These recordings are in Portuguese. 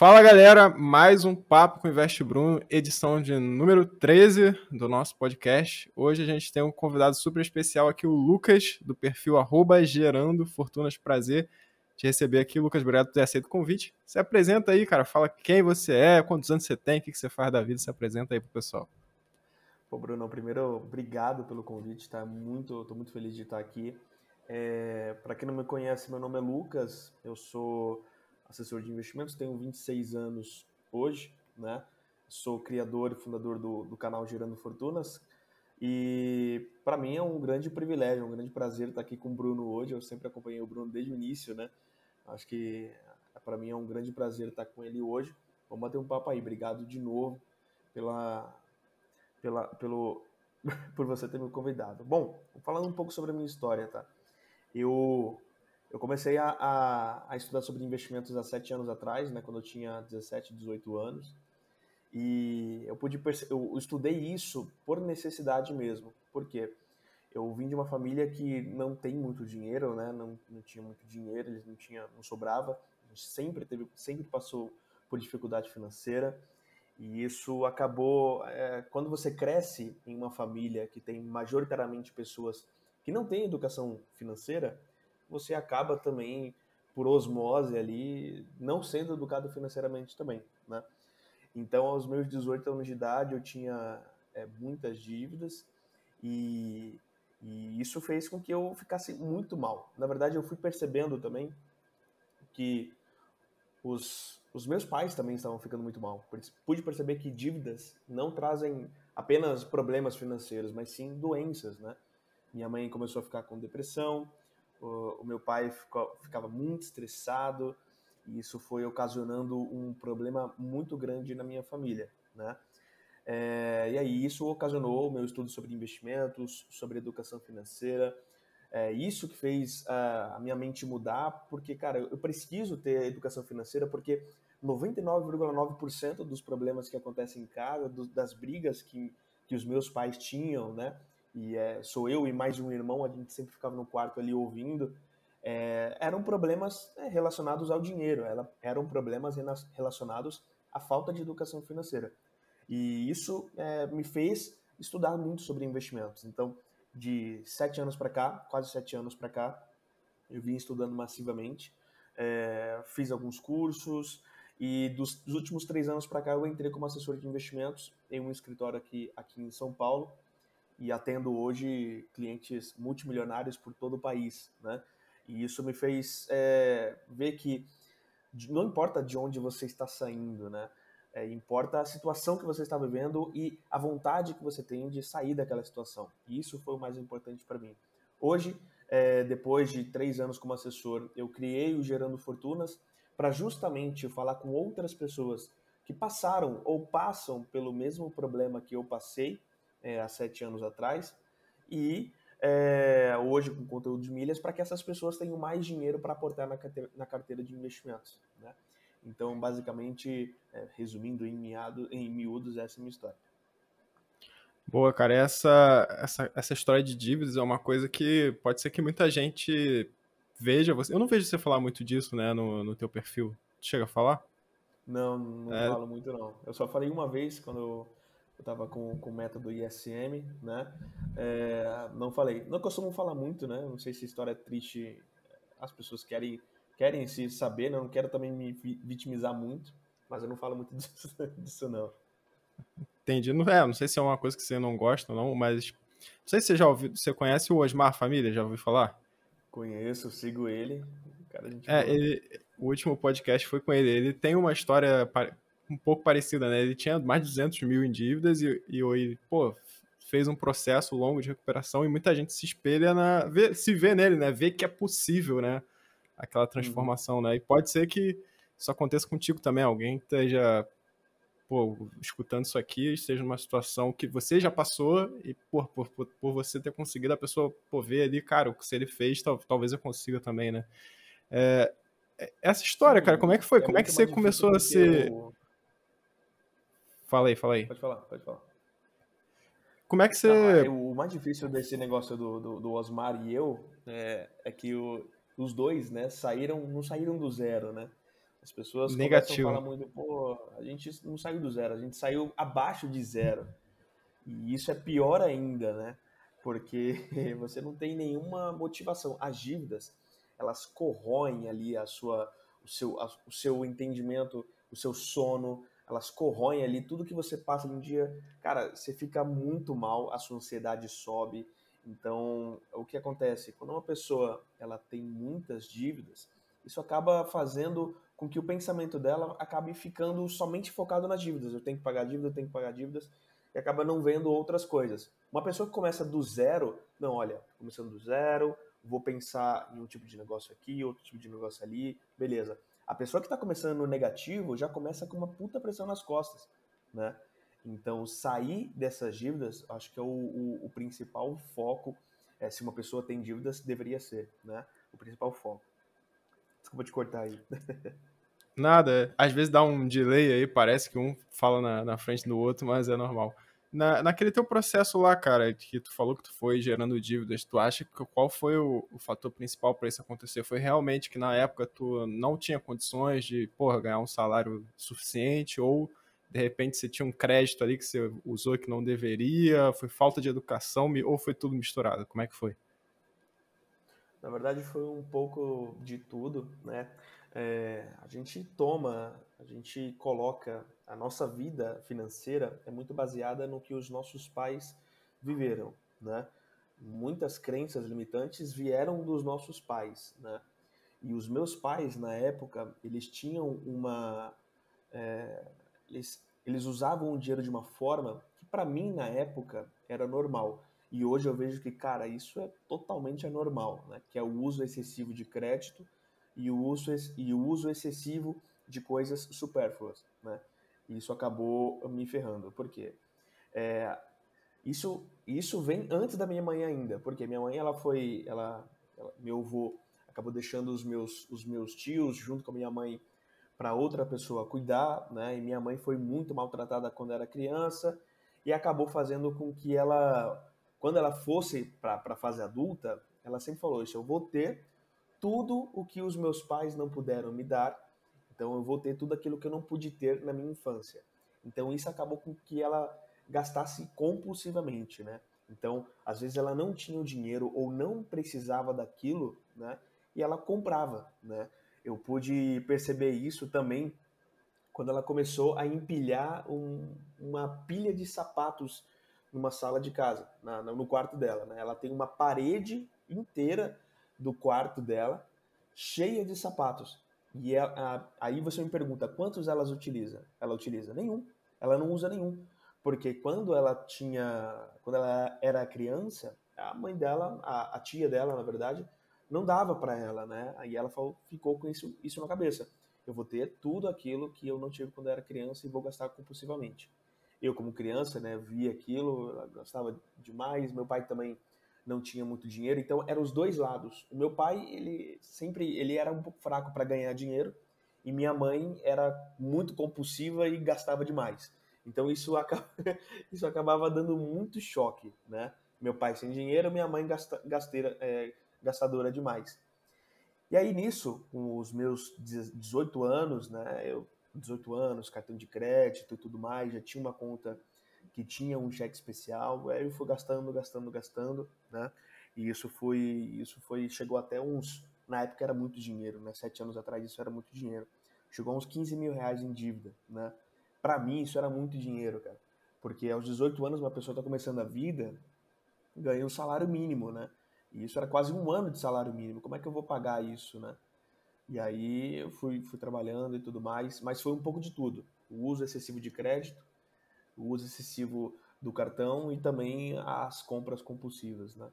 Fala galera, mais um Papo com o Investe Bruno, edição de número 13 do nosso podcast. Hoje a gente tem um convidado super especial aqui, o Lucas, do perfil @gerando fortunas. Prazer te receber aqui, Lucas. Obrigado por ter aceito o convite. Se apresenta aí, cara, fala quem você é, quantos anos você tem, o que você faz da vida, se apresenta aí pro pessoal. Pô, Bruno, primeiro, obrigado pelo convite, tô muito feliz de estar aqui. Para quem não me conhece, meu nome é Lucas, eu sou assessor de investimentos, tenho 26 anos hoje, né? Sou criador e fundador do canal Gerando Fortunas e para mim é um grande privilégio, um grande prazer estar aqui com o Bruno hoje. Eu sempre acompanhei o Bruno desde o início, né? Acho que para mim é um grande prazer estar com ele hoje. Vamos bater um papo aí. Obrigado de novo pela pelo por você ter me convidado. Bom, falando um pouco sobre a minha história, tá? Eu comecei a estudar sobre investimentos há 7 anos atrás, né? Quando eu tinha 17, 18 anos. E eu estudei isso por necessidade mesmo. Por quê? Eu vim de uma família que não tem muito dinheiro, né? Não tinha muito dinheiro, não sobrava. A gente sempre passou por dificuldade financeira. E isso acabou, quando você cresce em uma família que tem majoritariamente pessoas que não têm educação financeira, você acaba também, por osmose ali, não sendo educado financeiramente também, né? Então, aos meus 18 anos de idade, eu tinha muitas dívidas e, e isso fez com que eu ficasse muito mal. Na verdade, eu fui percebendo também que os meus pais também estavam ficando muito mal. Pude perceber que dívidas não trazem apenas problemas financeiros, mas sim doenças, né? Minha mãe começou a ficar com depressão, o meu pai ficava muito estressado, e isso foi ocasionando um problema muito grande na minha família, né? E aí isso ocasionou o meu estudo sobre investimentos, sobre educação financeira. Isso que fez a minha mente mudar, porque, cara, eu preciso ter educação financeira, porque 99,9% dos problemas que acontecem em casa, das brigas que os meus pais tinham, né? E sou eu e mais um irmão, a gente sempre ficava no quarto ali ouvindo, eram problemas relacionados ao dinheiro, eram problemas relacionados à falta de educação financeira. E isso me fez estudar muito sobre investimentos. Então, de 7 anos para cá, quase 7 anos para cá, eu vim estudando massivamente, fiz alguns cursos e dos últimos 3 anos para cá eu entrei como assessor de investimentos em um escritório aqui em São Paulo e atendo hoje clientes multimilionários por todo o país, né? E isso me fez ver que não importa de onde você está saindo, né? Importa a situação que você está vivendo e a vontade que você tem de sair daquela situação. E isso foi o mais importante para mim. Hoje, depois de 3 anos como assessor, eu criei o Gerando Fortunas para justamente falar com outras pessoas que passaram ou passam pelo mesmo problema que eu passei há 7 anos atrás e hoje com conteúdo de milhas para que essas pessoas tenham mais dinheiro para aportar na carteira de investimentos, né? Então, basicamente, resumindo em miúdos, essa é a minha história. Boa, cara, essa história de dívidas é uma coisa que pode ser que muita gente veja você. Eu não vejo você falar muito disso, né, no teu perfil. Chega a falar? Não É, falo muito, não. Eu só falei uma vez quando eu estava com o método ISM, né? Não falei. Não costumo falar muito, né? Não sei se a história é triste, as pessoas querem se saber, né? Não quero também me vitimizar muito, mas eu não falo muito disso não. entendi. Não sei se é uma coisa que você não gosta ou não, mas não sei se você já ouviu, você conhece o Osmar Família, já ouviu falar? Conheço, sigo ele, cara, gente É, boa. o último podcast foi com ele. Ele tem uma história um pouco parecida, né? Ele tinha mais de 200 mil em dívidas e hoje, pô, fez um processo longo de recuperação e muita gente se espelha se vê nele, né? Vê que é possível, né? Aquela Uhum. transformação, né? E pode ser que isso aconteça contigo também. Alguém que esteja, pô, escutando isso aqui, esteja numa situação que você já passou e por você ter conseguido, a pessoa, pô, ver ali, cara, o que se ele fez, talvez eu consiga também, né? É, essa história, cara, como é que Sim, foi? é Como é que muito você mais difícil começou a porque ser. Fala aí, fala aí. Pode falar, pode falar. Como é que Não, você. o mais difícil desse negócio do Osmar e eu que os dois, né, não saíram do zero, né? As pessoas começam a Negativo. falar muito, pô, a gente não saiu do zero, a gente saiu abaixo de zero. E isso é pior ainda, né? Porque você não tem nenhuma motivação. As dívidas, elas corroem ali o seu entendimento, o seu sono, elas corroem ali tudo que você passa no dia. Cara, você fica muito mal, a sua ansiedade sobe. Então, o que acontece? Quando uma pessoa ela tem muitas dívidas, isso acaba fazendo com que o pensamento dela acabe ficando somente focado nas dívidas. Eu tenho que pagar dívida, eu tenho que pagar dívidas e acaba não vendo outras coisas. Uma pessoa que começa do zero, não, olha, começando do zero, vou pensar em um tipo de negócio aqui, outro tipo de negócio ali, beleza. A pessoa que está começando no negativo já começa com uma puta pressão nas costas, né? Então, sair dessas dívidas, acho que é o principal foco, se uma pessoa tem dívidas, deveria ser, né? O principal foco. Desculpa te cortar aí. Nada, às vezes dá um delay aí, parece que um fala na frente do outro, mas é normal. Naquele teu processo lá, cara, que tu falou que tu foi gerando dívidas, tu acha que qual foi o fator principal para isso acontecer? Foi realmente que na época tu não tinha condições de, porra, ganhar um salário suficiente, ou de repente você tinha um crédito ali que você usou que não deveria, foi falta de educação, ou foi tudo misturado? Como é que foi? Na verdade, foi um pouco de tudo, né? A gente coloca a nossa vida financeira é muito baseada no que os nossos pais viveram, né? Muitas crenças limitantes vieram dos nossos pais, né? E os meus pais, na época, eles tinham eles usavam o dinheiro de uma forma que para mim na época era normal. E hoje eu vejo que, cara, isso é totalmente anormal, né? Que é o uso excessivo de crédito e o uso excessivo de coisas supérfluas, né? E isso acabou me ferrando. Por quê? É, isso vem antes da minha mãe ainda, porque minha mãe meu avô acabou deixando os meus tios junto com a minha mãe para outra pessoa cuidar, né? E minha mãe foi muito maltratada quando era criança e acabou fazendo com que ela, quando ela fosse para a fase adulta, ela sempre falou isso: eu vou ter tudo o que os meus pais não puderam me dar, então eu vou ter tudo aquilo que eu não pude ter na minha infância. Então isso acabou com que ela gastasse compulsivamente, né? Então, às vezes ela não tinha o dinheiro ou não precisava daquilo, né? E ela comprava, né? Eu pude perceber isso também quando ela começou a empilhar uma pilha de sapatos numa sala de casa, no quarto dela, né? Ela tem uma parede inteira do quarto dela cheia de sapatos. E aí você me pergunta, quantos elas utiliza? Ela utiliza nenhum. Ela não usa nenhum. Porque quando ela era criança, a mãe dela, a tia dela, na verdade, não dava para ela, né? Aí ela ficou com isso na cabeça. Eu vou ter tudo aquilo que eu não tive quando era criança e vou gastar compulsivamente. Eu, como criança, né, via aquilo, gastava demais. Meu pai também não tinha muito dinheiro, então eram os dois lados. O meu pai, ele era um pouco fraco para ganhar dinheiro e minha mãe era muito compulsiva e gastava demais. Então isso acabava dando muito choque, né? Meu pai sem dinheiro, minha mãe gastadora demais. E aí nisso, com os meus 18 anos, né, 18 anos, cartão de crédito e tudo mais, já tinha uma conta que tinha um cheque especial, aí eu fui gastando, né? E chegou até na época era muito dinheiro, né? 7 anos atrás isso era muito dinheiro. Chegou a uns 15 mil reais em dívida, né? Para mim isso era muito dinheiro, cara. Porque aos 18 anos uma pessoa está começando a vida, ganha um salário mínimo, né? E isso era quase um ano de salário mínimo. Como é que eu vou pagar isso, né? E aí eu fui trabalhando e tudo mais, mas foi um pouco de tudo. O uso excessivo de crédito, o uso excessivo do cartão e também as compras compulsivas, né?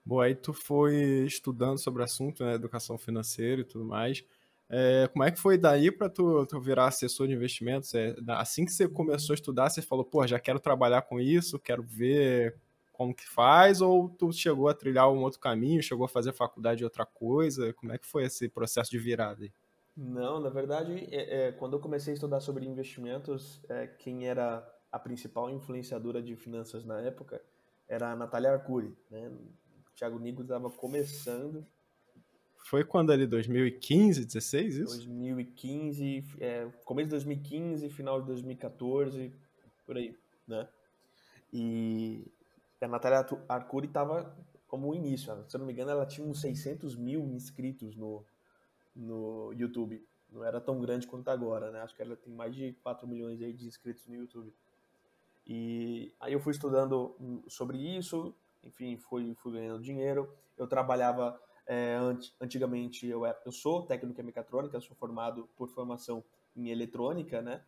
Bom, aí tu foi estudando sobre o assunto, né, educação financeira e tudo mais. Como é que foi daí para tu virar assessor de investimentos? Assim que você começou a estudar, você falou, pô, já quero trabalhar com isso, quero ver como que faz, ou tu chegou a trilhar um outro caminho, chegou a fazer faculdade de outra coisa? Como é que foi esse processo de virada aí? Não, na verdade, quando eu comecei a estudar sobre investimentos, quem era a principal influenciadora de finanças na época era a Natália Arcuri, né? O Thiago Nigro estava começando foi quando ali, 2015, 16, isso? 2015, começo de 2015, final de 2014, por aí, né? E a Natália Arcuri estava como o início. Se eu não me engano, ela tinha uns 600 mil inscritos no YouTube. Não era tão grande quanto agora, né? Acho que ela tem mais de 4 milhões aí de inscritos no YouTube. E aí eu fui estudando sobre isso, enfim, fui ganhando dinheiro. Eu trabalhava, antigamente, eu sou técnico em mecatrônica, sou formado por formação em eletrônica, né?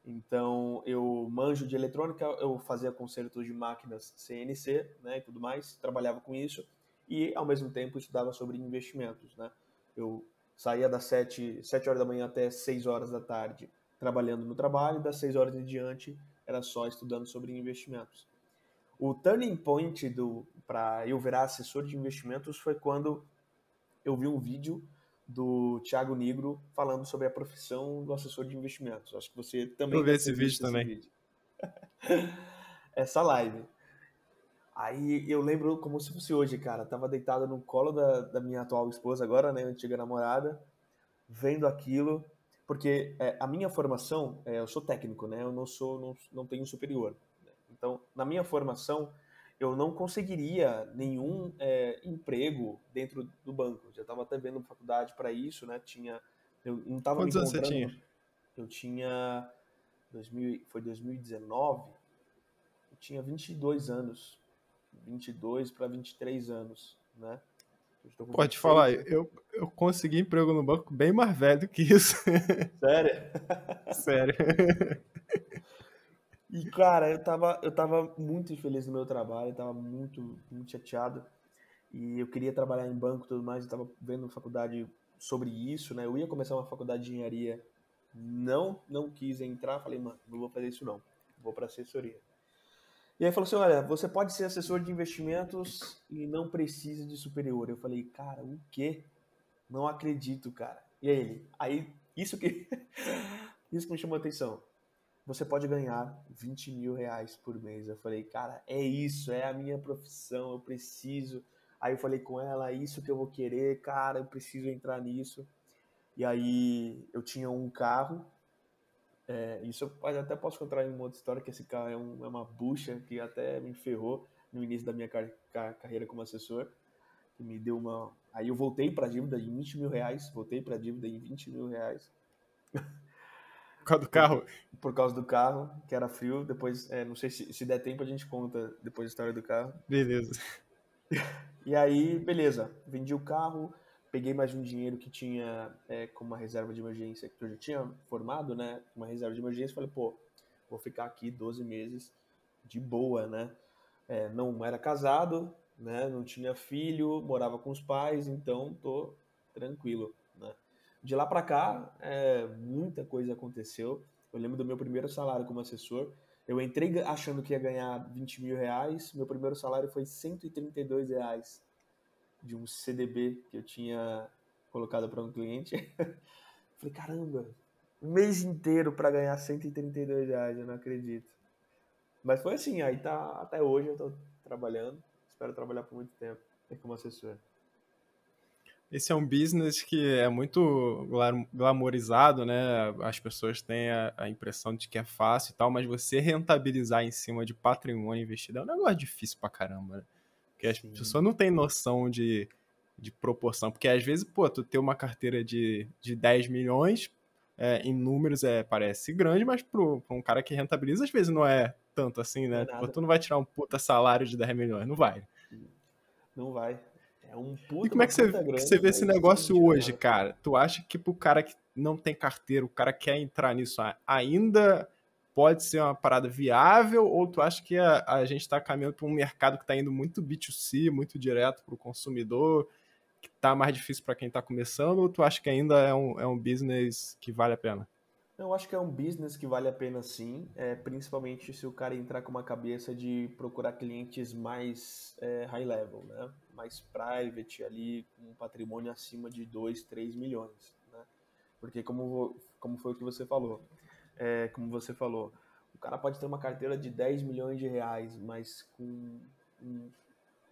Então, eu manjo de eletrônica, eu fazia consertos de máquinas CNC, né, e tudo mais, trabalhava com isso e, ao mesmo tempo, estudava sobre investimentos, né? Eu saía das 7 horas da manhã até 6 horas da tarde trabalhando no trabalho, das 6 horas em diante era só estudando sobre investimentos. O turning point para eu virar assessor de investimentos foi quando eu vi um vídeo do Thiago Nigro falando sobre a profissão do assessor de investimentos. Acho que você Eu também vi deve esse ter vídeo visto esse também. vídeo. Essa live. Aí eu lembro como se fosse hoje, cara. Tava deitado no colo da minha atual esposa agora, né, antiga namorada, vendo aquilo, porque a minha formação, eu sou técnico, né? Eu não tenho superior. Então, na minha formação, eu não conseguiria nenhum emprego dentro do banco. Já estava até vendo faculdade para isso, né? Eu não estava me Quantos anos você encontrando. tinha? Eu tinha foi 2019. Eu tinha 22 anos, 22 para 23 anos, né? Eu estou com Pode falar, 26, né? eu consegui emprego no banco bem mais velho que isso. Sério? Sério. E, cara, eu tava muito infeliz no meu trabalho, eu tava muito, muito chateado. E eu queria trabalhar em banco e tudo mais, eu tava vendo faculdade sobre isso, né? Eu ia começar uma faculdade de engenharia, não quis entrar, falei, mano, não vou fazer isso não, vou para assessoria. E aí falou assim, olha, você pode ser assessor de investimentos e não precisa de superior. Eu falei, cara, o quê? Não acredito, cara. E aí isso que, isso que me chamou a atenção. Você pode ganhar 20 mil reais por mês. Eu falei, cara, é isso, é a minha profissão, eu preciso. Aí eu falei com ela, é isso que eu vou querer, cara, eu preciso entrar nisso. E aí eu tinha um carro, isso eu até posso contar em uma outra história, que esse carro é uma bucha que até me ferrou no início da minha carreira como assessor, que me deu uma... Aí eu voltei para a dívida de 20 mil reais, voltei para a dívida em 20 mil reais, Por causa do carro? porque, por causa do carro, que era frio. Depois, não sei se der tempo, a gente conta depois a história do carro. Beleza. E aí, beleza, vendi o carro, peguei mais um dinheiro que tinha como uma reserva de emergência, que eu já tinha formado, né, uma reserva de emergência. Falei, pô, vou ficar aqui 12 meses de boa, né? Não era casado, né, não tinha filho, morava com os pais, então tô tranquilo, né? De lá para cá, muita coisa aconteceu. Eu lembro do meu primeiro salário como assessor. Eu entrei achando que ia ganhar 20 mil reais. Meu primeiro salário foi 132 reais de um CDB que eu tinha colocado para um cliente. Falei, caramba, um mês inteiro para ganhar 132 reais, eu não acredito. Mas foi assim, aí tá até hoje eu tô trabalhando. Espero trabalhar por muito tempo como assessor. Esse é um business que é muito glamorizado, né? As pessoas têm a impressão de que é fácil e tal, mas você rentabilizar em cima de patrimônio investido é um negócio difícil pra caramba, né? Porque as Sim, pessoas não têm noção de proporção. Porque às vezes, pô, tu ter uma carteira de 10 milhões, em números parece grande, mas pra um cara que rentabiliza, às vezes não é tanto assim, não é né? Pô, nada. tu não vai tirar um puta salário de 10 milhões, não vai. Não vai. É E como é uma que puta que você grana, vê esse mas não negócio tira hoje, nada. cara? Tu acha que pro cara que não tem carteira, o cara quer entrar nisso, ainda pode ser uma parada viável? Ou tu acha que a gente está caminhando para um mercado que está indo muito B2C, muito direto para o consumidor, que tá mais difícil para quem está começando? Ou tu acha que ainda é um business que vale a pena? Eu acho que é um business que vale a pena sim, principalmente se o cara entrar com uma cabeça de procurar clientes mais high level, né? Mais private ali, com um patrimônio acima de 2, 3 milhões, né? Porque como foi o que você falou, como você falou, o cara pode ter uma carteira de 10 milhões de reais, mas com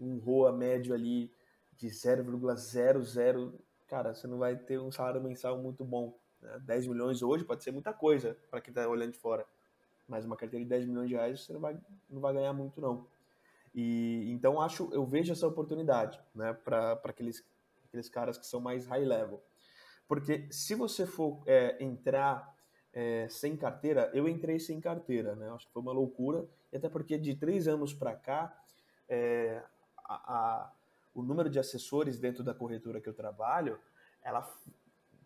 um ROA médio ali de 0,00 cara, você não vai ter um salário mensal muito bom. Né? 10 milhões hoje pode ser muita coisa para quem está olhando de fora. Mas uma carteira de 10 milhões de reais você não vai ganhar muito, não. E então eu vejo essa oportunidade, né, para aqueles caras que são mais high level. Porque se você for entrar sem carteira, eu entrei sem carteira, né? Acho que foi uma loucura. E até porque de 3 anos para cá, é, o número de assessores dentro da corretora que eu trabalho, ela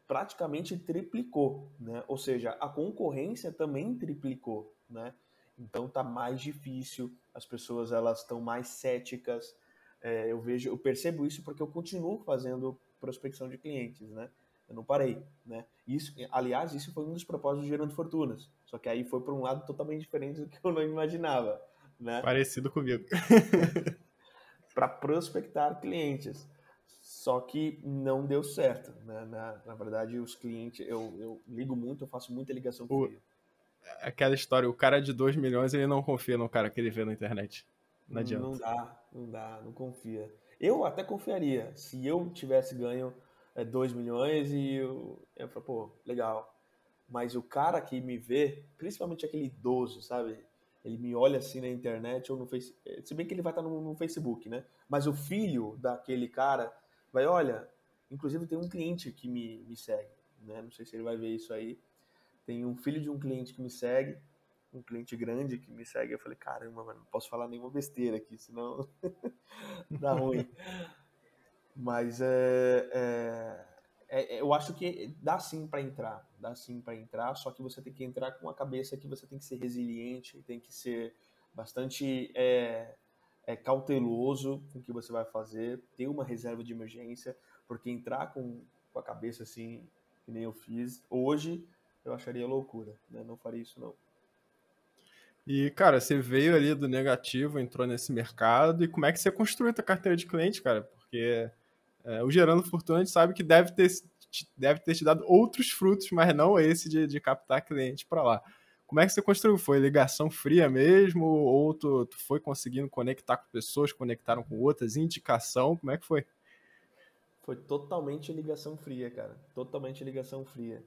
praticamente triplicou, né? Ou seja, a concorrência também triplicou, né? Então tá mais difícil, as pessoas elas estão mais céticas. Eu percebo isso porque eu continuo fazendo prospecção de clientes, né? Eu não parei, né? Isso, aliás, isso foi um dos propósitos do Gerando Fortunas. Só que aí foi para um lado totalmente diferente do que eu não imaginava, né? Parecido comigo. Para prospectar clientes. Só que não deu certo, né? Na verdade, os clientes, eu ligo muito, eu faço muita ligação fria. Aquela história, o cara de 2 milhões, ele não confia no cara que ele vê na internet. Não adianta. Não confia. Eu até confiaria se eu tivesse ganho 2 milhões e eu falo, pô, legal. Mas o cara que me vê, principalmente aquele idoso, sabe? Ele me olha assim na internet ou no Facebook. Se bem que ele vai estar no Facebook, né? Mas o filho daquele cara vai, olha, inclusive tem um cliente que me segue, né? Não sei se ele vai ver isso aí. Tem um filho de um cliente que me segue, um cliente grande que me segue. Eu falei, caramba, mano, não posso falar nenhuma besteira aqui, senão dá ruim. Mas eu acho que dá sim para entrar, só que você tem que entrar com a cabeça que você tem que ser resiliente, tem que ser bastante cauteloso com o que você vai fazer, ter uma reserva de emergência, porque entrar com a cabeça assim, que nem eu fiz, hoje eu acharia loucura, né? Não faria isso não. E, cara, você veio ali do negativo, entrou nesse mercado, e como é que você construiu a tua carteira de cliente, cara? Porque o Gerando Fortuna a gente sabe que deve ter te dado outros frutos, mas não esse de captar cliente para lá. Como é que você construiu? Foi ligação fria mesmo? Ou tu foi conseguindo conectar com pessoas, conectaram com outras, indicação? Como é que foi? Foi totalmente ligação fria, cara. Totalmente ligação fria.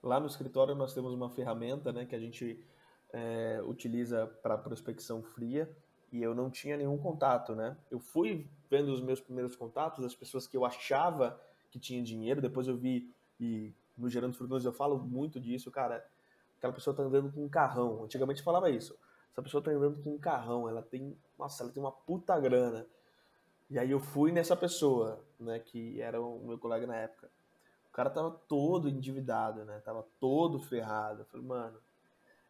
Lá no escritório nós temos uma ferramenta, né, que a gente utiliza para prospecção fria e eu não tinha nenhum contato, né? Eu fui vendo os meus primeiros contatos, as pessoas que eu achava que tinha dinheiro, depois eu vi, e no Gerando Fortunas eu falo muito disso, cara, aquela pessoa tá andando com um carrão. Antigamente falava isso. Essa pessoa tá andando com um carrão, ela tem uma puta grana. E aí eu fui nessa pessoa, né, que era o meu colega na época. O cara tava todo endividado, né? Tava todo ferrado. Eu falei, mano.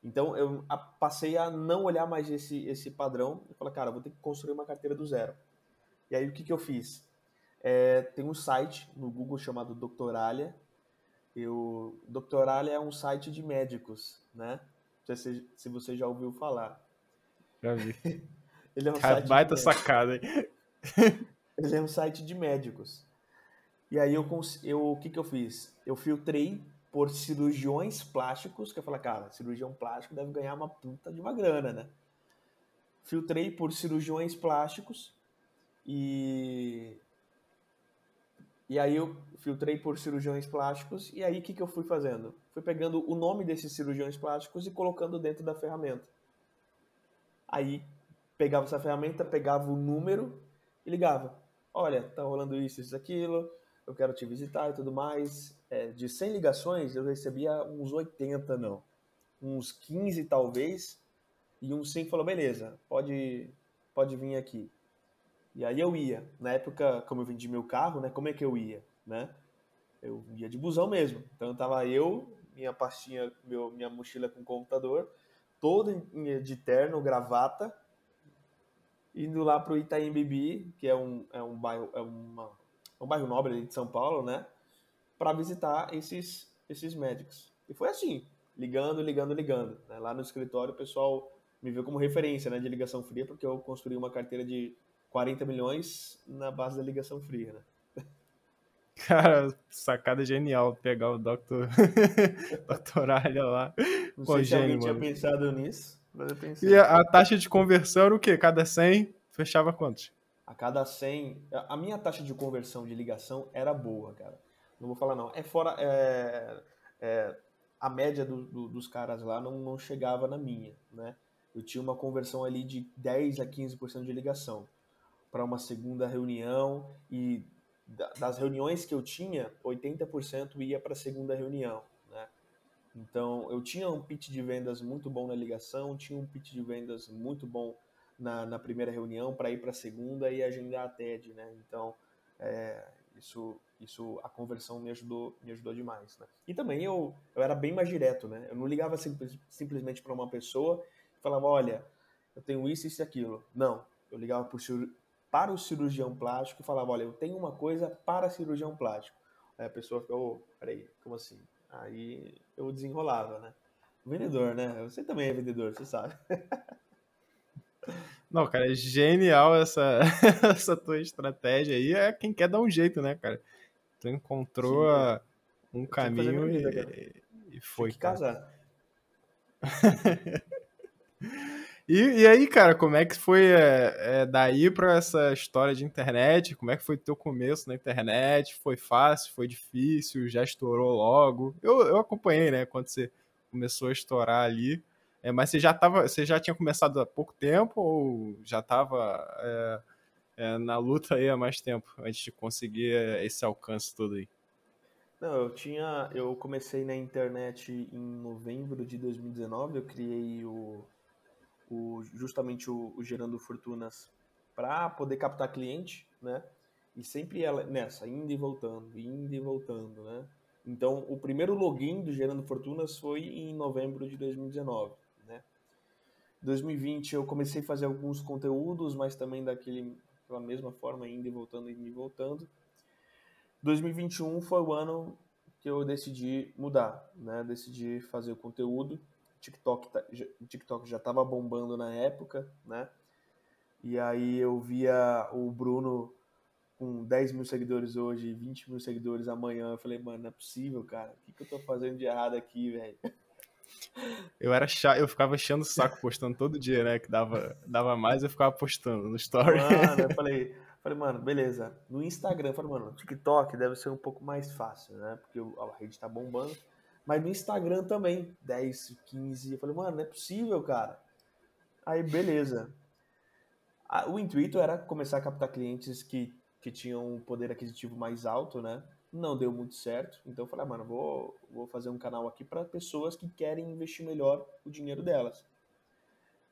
Então eu passei a não olhar mais esse padrão. Eu falei, cara, eu vou ter que construir uma carteira do zero. E aí o que eu fiz? Tem um site no Google chamado Doctoralia. Doctoralia é um site de médicos, né? Não sei se você já ouviu falar. Já vi. Ele é um Cara, site de baita médicos. sacada, hein? Ele é um site de médicos. E aí o que eu fiz? Eu filtrei por cirurgiões plásticos, que eu falei, cara, cirurgião plástico deve ganhar uma puta de uma grana, né? Filtrei por cirurgiões plásticos e aí eu filtrei por cirurgiões plásticos e aí o que eu fui fazendo? Fui pegando o nome desses cirurgiões plásticos e colocando dentro da ferramenta. Aí pegava essa ferramenta, pegava o número e ligava. Olha, tá rolando isso, aquilo, eu quero te visitar e tudo mais. De 100 ligações, eu recebia uns 80, não. Uns 15 talvez, e uns 5 falou, beleza, pode vir aqui. E aí eu ia. Na época, como eu vendi meu carro, né, como é que eu ia, né? Eu ia de busão mesmo. Então tava minha pastinha, minha mochila com computador, todo de terno, gravata, indo lá pro Itaim Bibi, que é um bairro, um bairro nobre ali de São Paulo, né? Para visitar esses médicos. E foi assim, ligando. Né? Lá no escritório o pessoal me viu como referência, né, de ligação fria, porque eu construí uma carteira de 40 milhões na base da ligação fria, né? Cara, sacada genial pegar o Doctoralha lá. Não Pô, sei se alguém gênio, tinha mano. pensado nisso, mas eu E pensei. a taxa de conversão era o quê? Cada 100 fechava quantos? A cada 100... A minha taxa de conversão de ligação era boa, cara. Não vou falar não. A média dos caras lá não chegava na minha, né? Eu tinha uma conversão ali de 10 a 15% de ligação para uma segunda reunião, e das reuniões que eu tinha, 80% ia para a segunda reunião, né? Então, eu tinha um pitch de vendas muito bom na ligação, tinha um pitch de vendas muito bom na primeira reunião para ir para a segunda e agendar a TED, né? Então, isso a conversão me ajudou demais, né? E também eu era bem mais direto, né? Eu não ligava simplesmente para uma pessoa e falava, olha, eu tenho isso e aquilo. Não, eu ligava para o cirurgião plástico e falava, olha, eu tenho uma coisa para cirurgião plástico. Aí a pessoa ficou, peraí, como assim? Aí eu desenrolava, né? Vendedor, né? Você também é vendedor, você sabe. Não, cara, é genial essa, essa tua estratégia aí. É quem quer dar um jeito, né, cara? Tu encontrou Sim, um eu tinha que fazer minha caminho vida, cara. e Tinha foi, que cara. casar. E aí, cara, como é que foi daí pra essa história de internet? Como é que foi o teu começo na internet? Foi fácil? Foi difícil? Já estourou logo? Eu acompanhei, né, quando você começou a estourar ali. Mas você já tinha começado há pouco tempo ou já estava na luta aí há mais tempo antes de conseguir esse alcance todo aí? Não, eu comecei na internet em novembro de 2019, eu criei justamente o Gerando Fortunas para poder captar cliente, né? E sempre ela nessa, indo e voltando, né? Então, o primeiro login do Gerando Fortunas foi em novembro de 2019, né? 2020 eu comecei a fazer alguns conteúdos, mas também daquela mesma forma, indo e voltando, indo e voltando. 2021 foi o ano que eu decidi mudar, né? Decidi fazer o conteúdo. TikTok já estava bombando na época, né? E aí eu via o Bruno com 10 mil seguidores hoje, 20 mil seguidores amanhã. Eu falei, mano, não é possível, cara. O que eu tô fazendo de errado aqui, velho? Eu ficava enchendo o saco postando todo dia, né? Que dava mais, eu ficava postando no story. Mano, eu falei, mano, beleza. No Instagram, eu falei, mano, no TikTok deve ser um pouco mais fácil, né? Porque a rede tá bombando. Mas no Instagram também, 10, 15. Eu falei, mano, não é possível, cara. Aí, beleza. O intuito era começar a captar clientes que tinham um poder aquisitivo mais alto, né? Não deu muito certo. Então eu falei, mano, vou fazer um canal aqui para pessoas que querem investir melhor o dinheiro delas.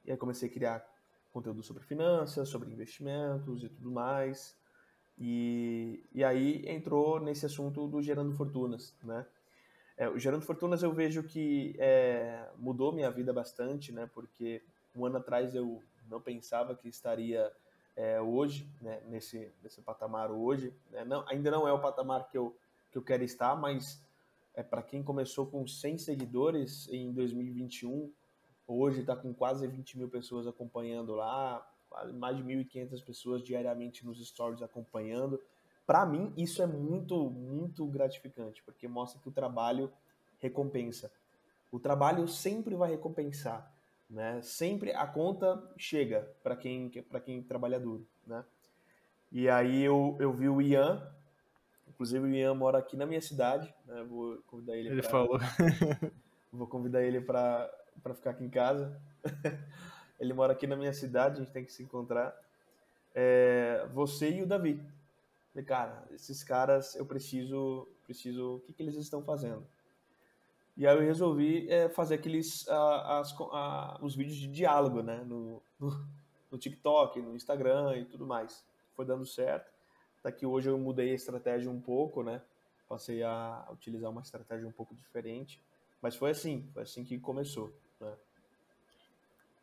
E aí comecei a criar conteúdo sobre finanças, sobre investimentos e tudo mais. E aí entrou nesse assunto do Gerando Fortunas, né? O Gerando Fortunas eu vejo que mudou minha vida bastante, né? Porque um ano atrás eu não pensava que estaria hoje, né? Nesse patamar hoje, né? Ainda não é o patamar que eu quero estar, mas para quem começou com 100 seguidores em 2021, hoje está com quase 20 mil pessoas acompanhando lá, mais de 1.500 pessoas diariamente nos stories acompanhando. Para mim, isso é muito, muito gratificante, porque mostra que o trabalho recompensa. O trabalho sempre vai recompensar, né? Sempre a conta chega para quem trabalha duro, né? E aí eu vi o Ian, inclusive o Ian mora aqui na minha cidade, né? Ele falou. Vou convidar ele para ficar aqui em casa. Ele mora aqui na minha cidade, a gente tem que se encontrar. Você e o Davi. Falei, cara, esses caras eu preciso, o que eles estão fazendo? E aí eu resolvi fazer os vídeos de diálogo, né? No TikTok, no Instagram e tudo mais. Foi dando certo. Daqui hoje eu mudei a estratégia um pouco, né? Passei a utilizar uma estratégia um pouco diferente. Mas foi assim que começou, né?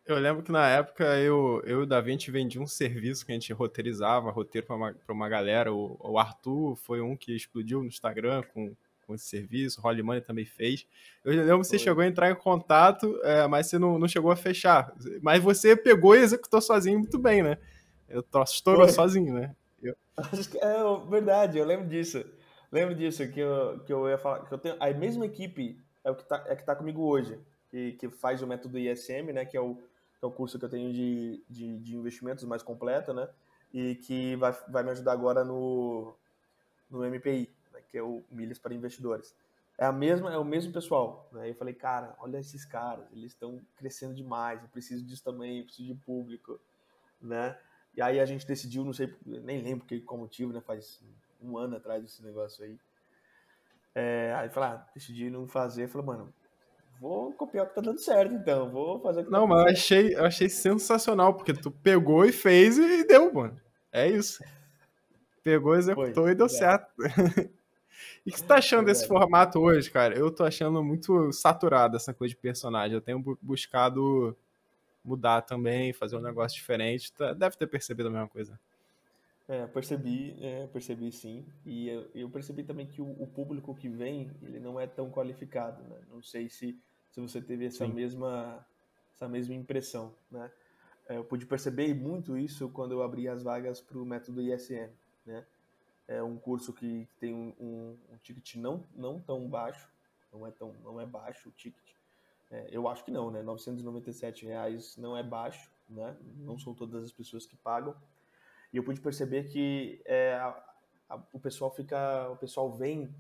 Eu lembro que na época eu e o Davi a gente vendia um serviço que a gente roteirizava, roteiro pra uma galera. O Arthur foi um que explodiu no Instagram com esse serviço, o Holly Money também fez. Eu lembro que você Foi. chegou a entrar em contato, mas você não chegou a fechar. Mas você pegou e executou sozinho muito bem, né? O troço estourou Foi. sozinho, né? Acho que é verdade, eu lembro disso. Lembro disso, que eu ia falar, que eu tenho. A mesma equipe que tá comigo hoje, que faz o método ISM, né? Que é o curso que eu tenho de investimentos mais completo, né? e que vai me ajudar agora no MPI, né, que é o Milhas para Investidores. É o mesmo pessoal, né? Eu falei, cara, olha esses caras, eles estão crescendo demais, eu preciso disso também, eu preciso de público, né? E aí a gente decidiu, não sei, nem lembro qual motivo, né? Faz um ano atrás desse negócio aí. Aí eu falei, decidi não fazer, eu falei, mano, vou copiar o que tá dando certo, então, vou fazer o que tá Não, mas acontecendo. eu achei sensacional, porque tu pegou e fez e deu, mano. É isso. Pegou, Foi, executou e deu verdade, certo. E o que você tá achando desse verdade. formato hoje, cara? Eu tô achando muito saturado essa coisa de personagem. Eu tenho buscado mudar também, fazer um negócio diferente. Deve ter percebido a mesma coisa. Percebi sim. E eu percebi também que o público que vem, ele não é tão qualificado, né? Não sei se você teve Sim. essa mesma impressão, né? Eu pude perceber muito isso quando eu abri as vagas para o método ISM, né? É um curso que tem um ticket não tão baixo, não é baixo o ticket. Eu acho que não, né? R$ 997 não é baixo, né? Não são todas as pessoas que pagam. E eu pude perceber que o pessoal vem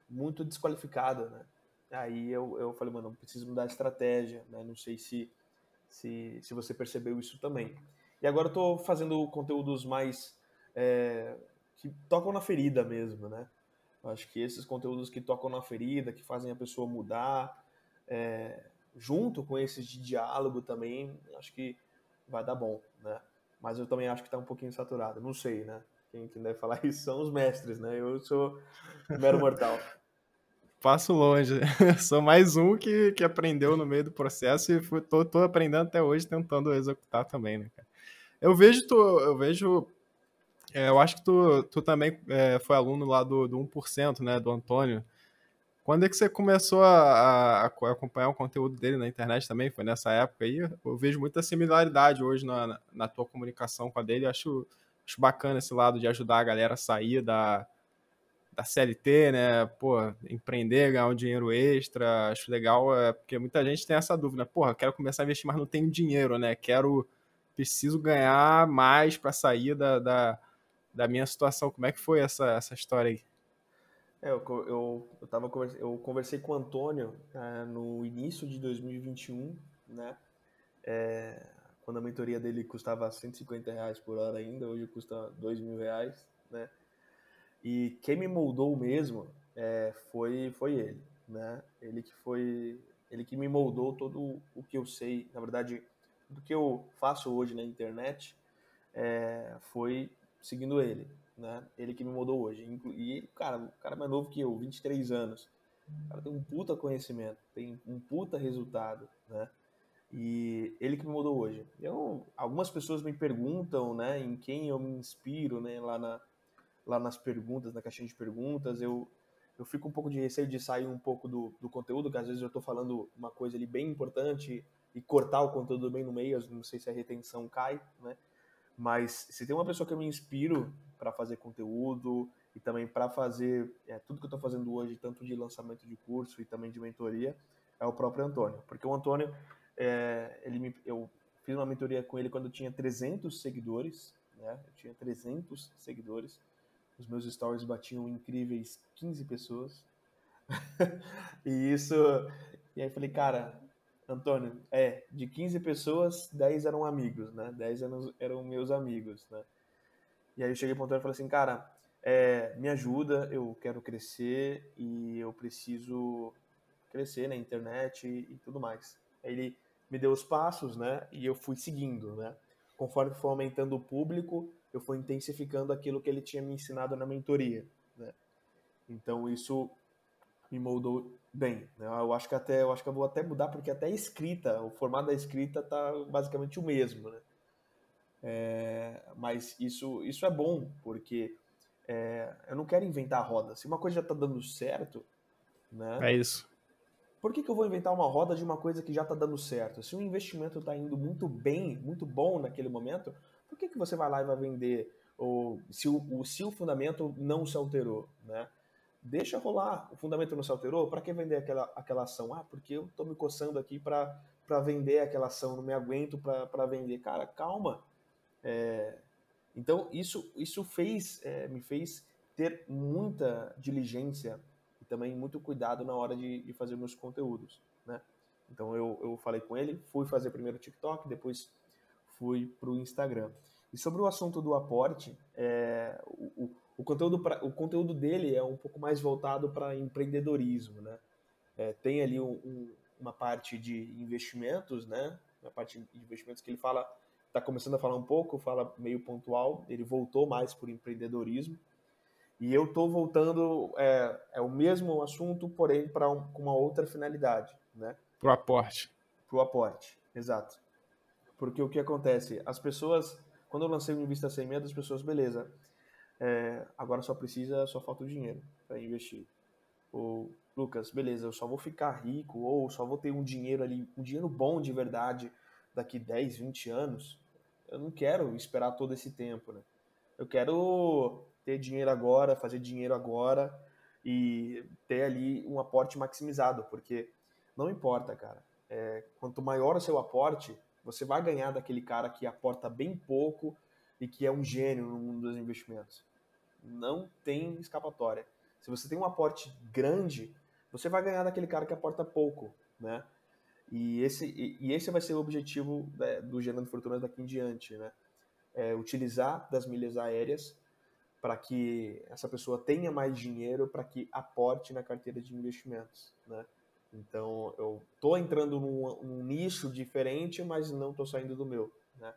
muito desqualificado, né? Aí eu falei, mano, eu preciso mudar a estratégia, né? Não sei se você percebeu isso também. E agora eu tô fazendo conteúdos mais que tocam na ferida mesmo, né? Eu acho que esses conteúdos que tocam na ferida, que fazem a pessoa mudar, junto com esses de diálogo também, acho que vai dar bom, né? Mas eu também acho que está um pouquinho saturado. Não sei, né? Quem deve falar isso são os mestres, né? Eu sou mero mortal. Passo longe. Sou mais um que aprendeu no meio do processo e tô aprendendo até hoje, tentando executar também, né, cara? Eu acho que tu também foi aluno lá do 1%, né, do Antônio. Quando é que você começou a acompanhar o conteúdo dele na internet também? Foi nessa época aí? Eu vejo muita similaridade hoje na tua comunicação com a dele. Acho bacana esse lado de ajudar a galera a sair da CLT, né? Pô, empreender, ganhar um dinheiro extra. Acho legal, porque muita gente tem essa dúvida. Porra, quero começar a investir, mas não tenho dinheiro, né? Preciso ganhar mais para sair da minha situação. Como é que foi essa história aí? Eu conversei com o Antônio no início de 2021, né? Quando a mentoria dele custava R$ 150 por hora ainda, hoje custa R$ 2.000, né? E quem me moldou mesmo foi ele, né? Ele que me moldou todo o que eu sei, na verdade, do que eu faço hoje na internet foi seguindo ele, né? Ele que me moldou hoje. E, cara, o cara é mais novo que eu, 23 anos. O cara tem um puta conhecimento, tem um puta resultado, né? E ele que me mudou hoje. Algumas pessoas me perguntam, né, em quem eu me inspiro, né, lá nas perguntas, na caixinha de perguntas. Eu fico um pouco de receio de sair um pouco do conteúdo, que às vezes eu estou falando uma coisa ali bem importante e cortar o conteúdo bem no meio, eu não sei se a retenção cai, né? Mas se tem uma pessoa que eu me inspiro para fazer conteúdo e também para fazer tudo que eu estou fazendo hoje, tanto de lançamento de curso e também de mentoria, é o próprio Antônio. Porque o Antônio, eu fiz uma mentoria com ele quando eu tinha 300 seguidores, né? Eu tinha 300 seguidores. Os meus stories batiam incríveis 15 pessoas. E isso. E aí eu falei, cara, Antônio, de 15 pessoas, 10 eram amigos, né? 10 eram meus amigos, né? E aí eu cheguei pro Antônio e falei assim, cara, me ajuda, eu quero crescer e eu preciso crescer na internet e tudo mais. Aí ele me deu os passos, né? E eu fui seguindo, né? Conforme foi aumentando o público, eu fui intensificando aquilo que ele tinha me ensinado na mentoria, né? Então isso me moldou bem, né? Eu acho que eu vou até mudar porque até a escrita, o formato da escrita tá basicamente o mesmo, né? Mas isso é bom porque eu não quero inventar a roda. Se uma coisa já está dando certo, né? É isso. Por que eu vou inventar uma roda de uma coisa que já está dando certo? Se o investimento está indo muito bem, muito bom naquele momento, por que você vai lá e vai vender? Ou se o fundamento não se alterou, né? Deixa rolar. O fundamento não se alterou, para que vender aquela ação? Ah, porque eu estou me coçando aqui para vender aquela ação, não me aguento para vender. Cara, calma. Então, isso me fez ter muita diligência e também muito cuidado na hora de fazer meus conteúdos, né? Então, eu falei com ele, fui fazer primeiro o TikTok, depois fui para o Instagram. E sobre o assunto do aporte, o conteúdo dele é um pouco mais voltado para empreendedorismo, né? Tem ali uma parte de investimentos, né? Uma parte de investimentos que ele fala, está começando a falar um pouco, fala meio pontual, ele voltou mais por empreendedorismo. E eu estou voltando, é o mesmo assunto, porém com uma outra finalidade, né? Pro aporte. Pro aporte, exato. Porque o que acontece? As pessoas, quando eu lancei o Invista Sem Medo, as pessoas, beleza, agora só falta o dinheiro para investir. Ou, Lucas, beleza, eu só vou ficar rico, ou só vou ter um dinheiro ali, um dinheiro bom de verdade daqui 10, 20 anos. Eu não quero esperar todo esse tempo, né? Eu quero ter dinheiro agora, fazer dinheiro agora e ter ali um aporte maximizado, porque não importa, cara. Quanto maior o seu aporte, você vai ganhar daquele cara que aporta bem pouco e que é um gênio no mundo dos investimentos. Não tem escapatória. Se você tem um aporte grande, você vai ganhar daquele cara que aporta pouco, né? E esse vai ser o objetivo, né, do Gerando Fortunas daqui em diante, né? Utilizar das milhas aéreas para que essa pessoa tenha mais dinheiro para que aporte na carteira de investimentos, né? Então, eu tô entrando num nicho diferente, mas não tô saindo do meu, né?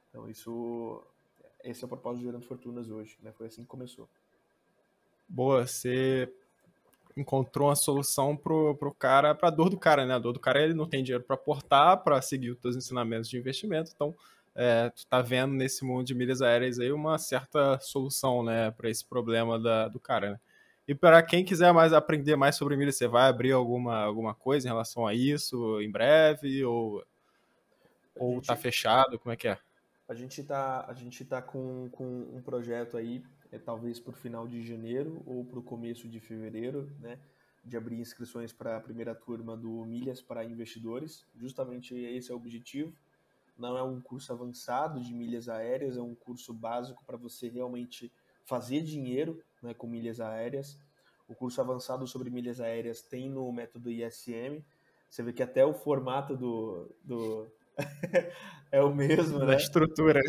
Então, esse é o propósito do Gerando Fortunas hoje, né? Foi assim que começou. Boa, você encontrou uma solução pro cara, pra dor do cara, né? A dor do cara, ele não tem dinheiro para aportar, para seguir os teus ensinamentos de investimento, então tu tá vendo nesse mundo de milhas aéreas aí uma certa solução, né, para esse problema do cara, né? E para quem quiser aprender mais sobre milhas, você vai abrir alguma coisa em relação a isso em breve A ou tá gente, fechado? Como é que é? a gente tá com um projeto aí, talvez para o final de janeiro ou para o começo de fevereiro, né? De abrir inscrições para a primeira turma do Milhas para Investidores. Justamente esse é o objetivo. Não é um curso avançado de milhas aéreas, é um curso básico para você realmente fazer dinheiro, né, com milhas aéreas. O curso avançado sobre milhas aéreas tem no método ISM. Você vê que até o formato do é o mesmo, Da né? estrutura.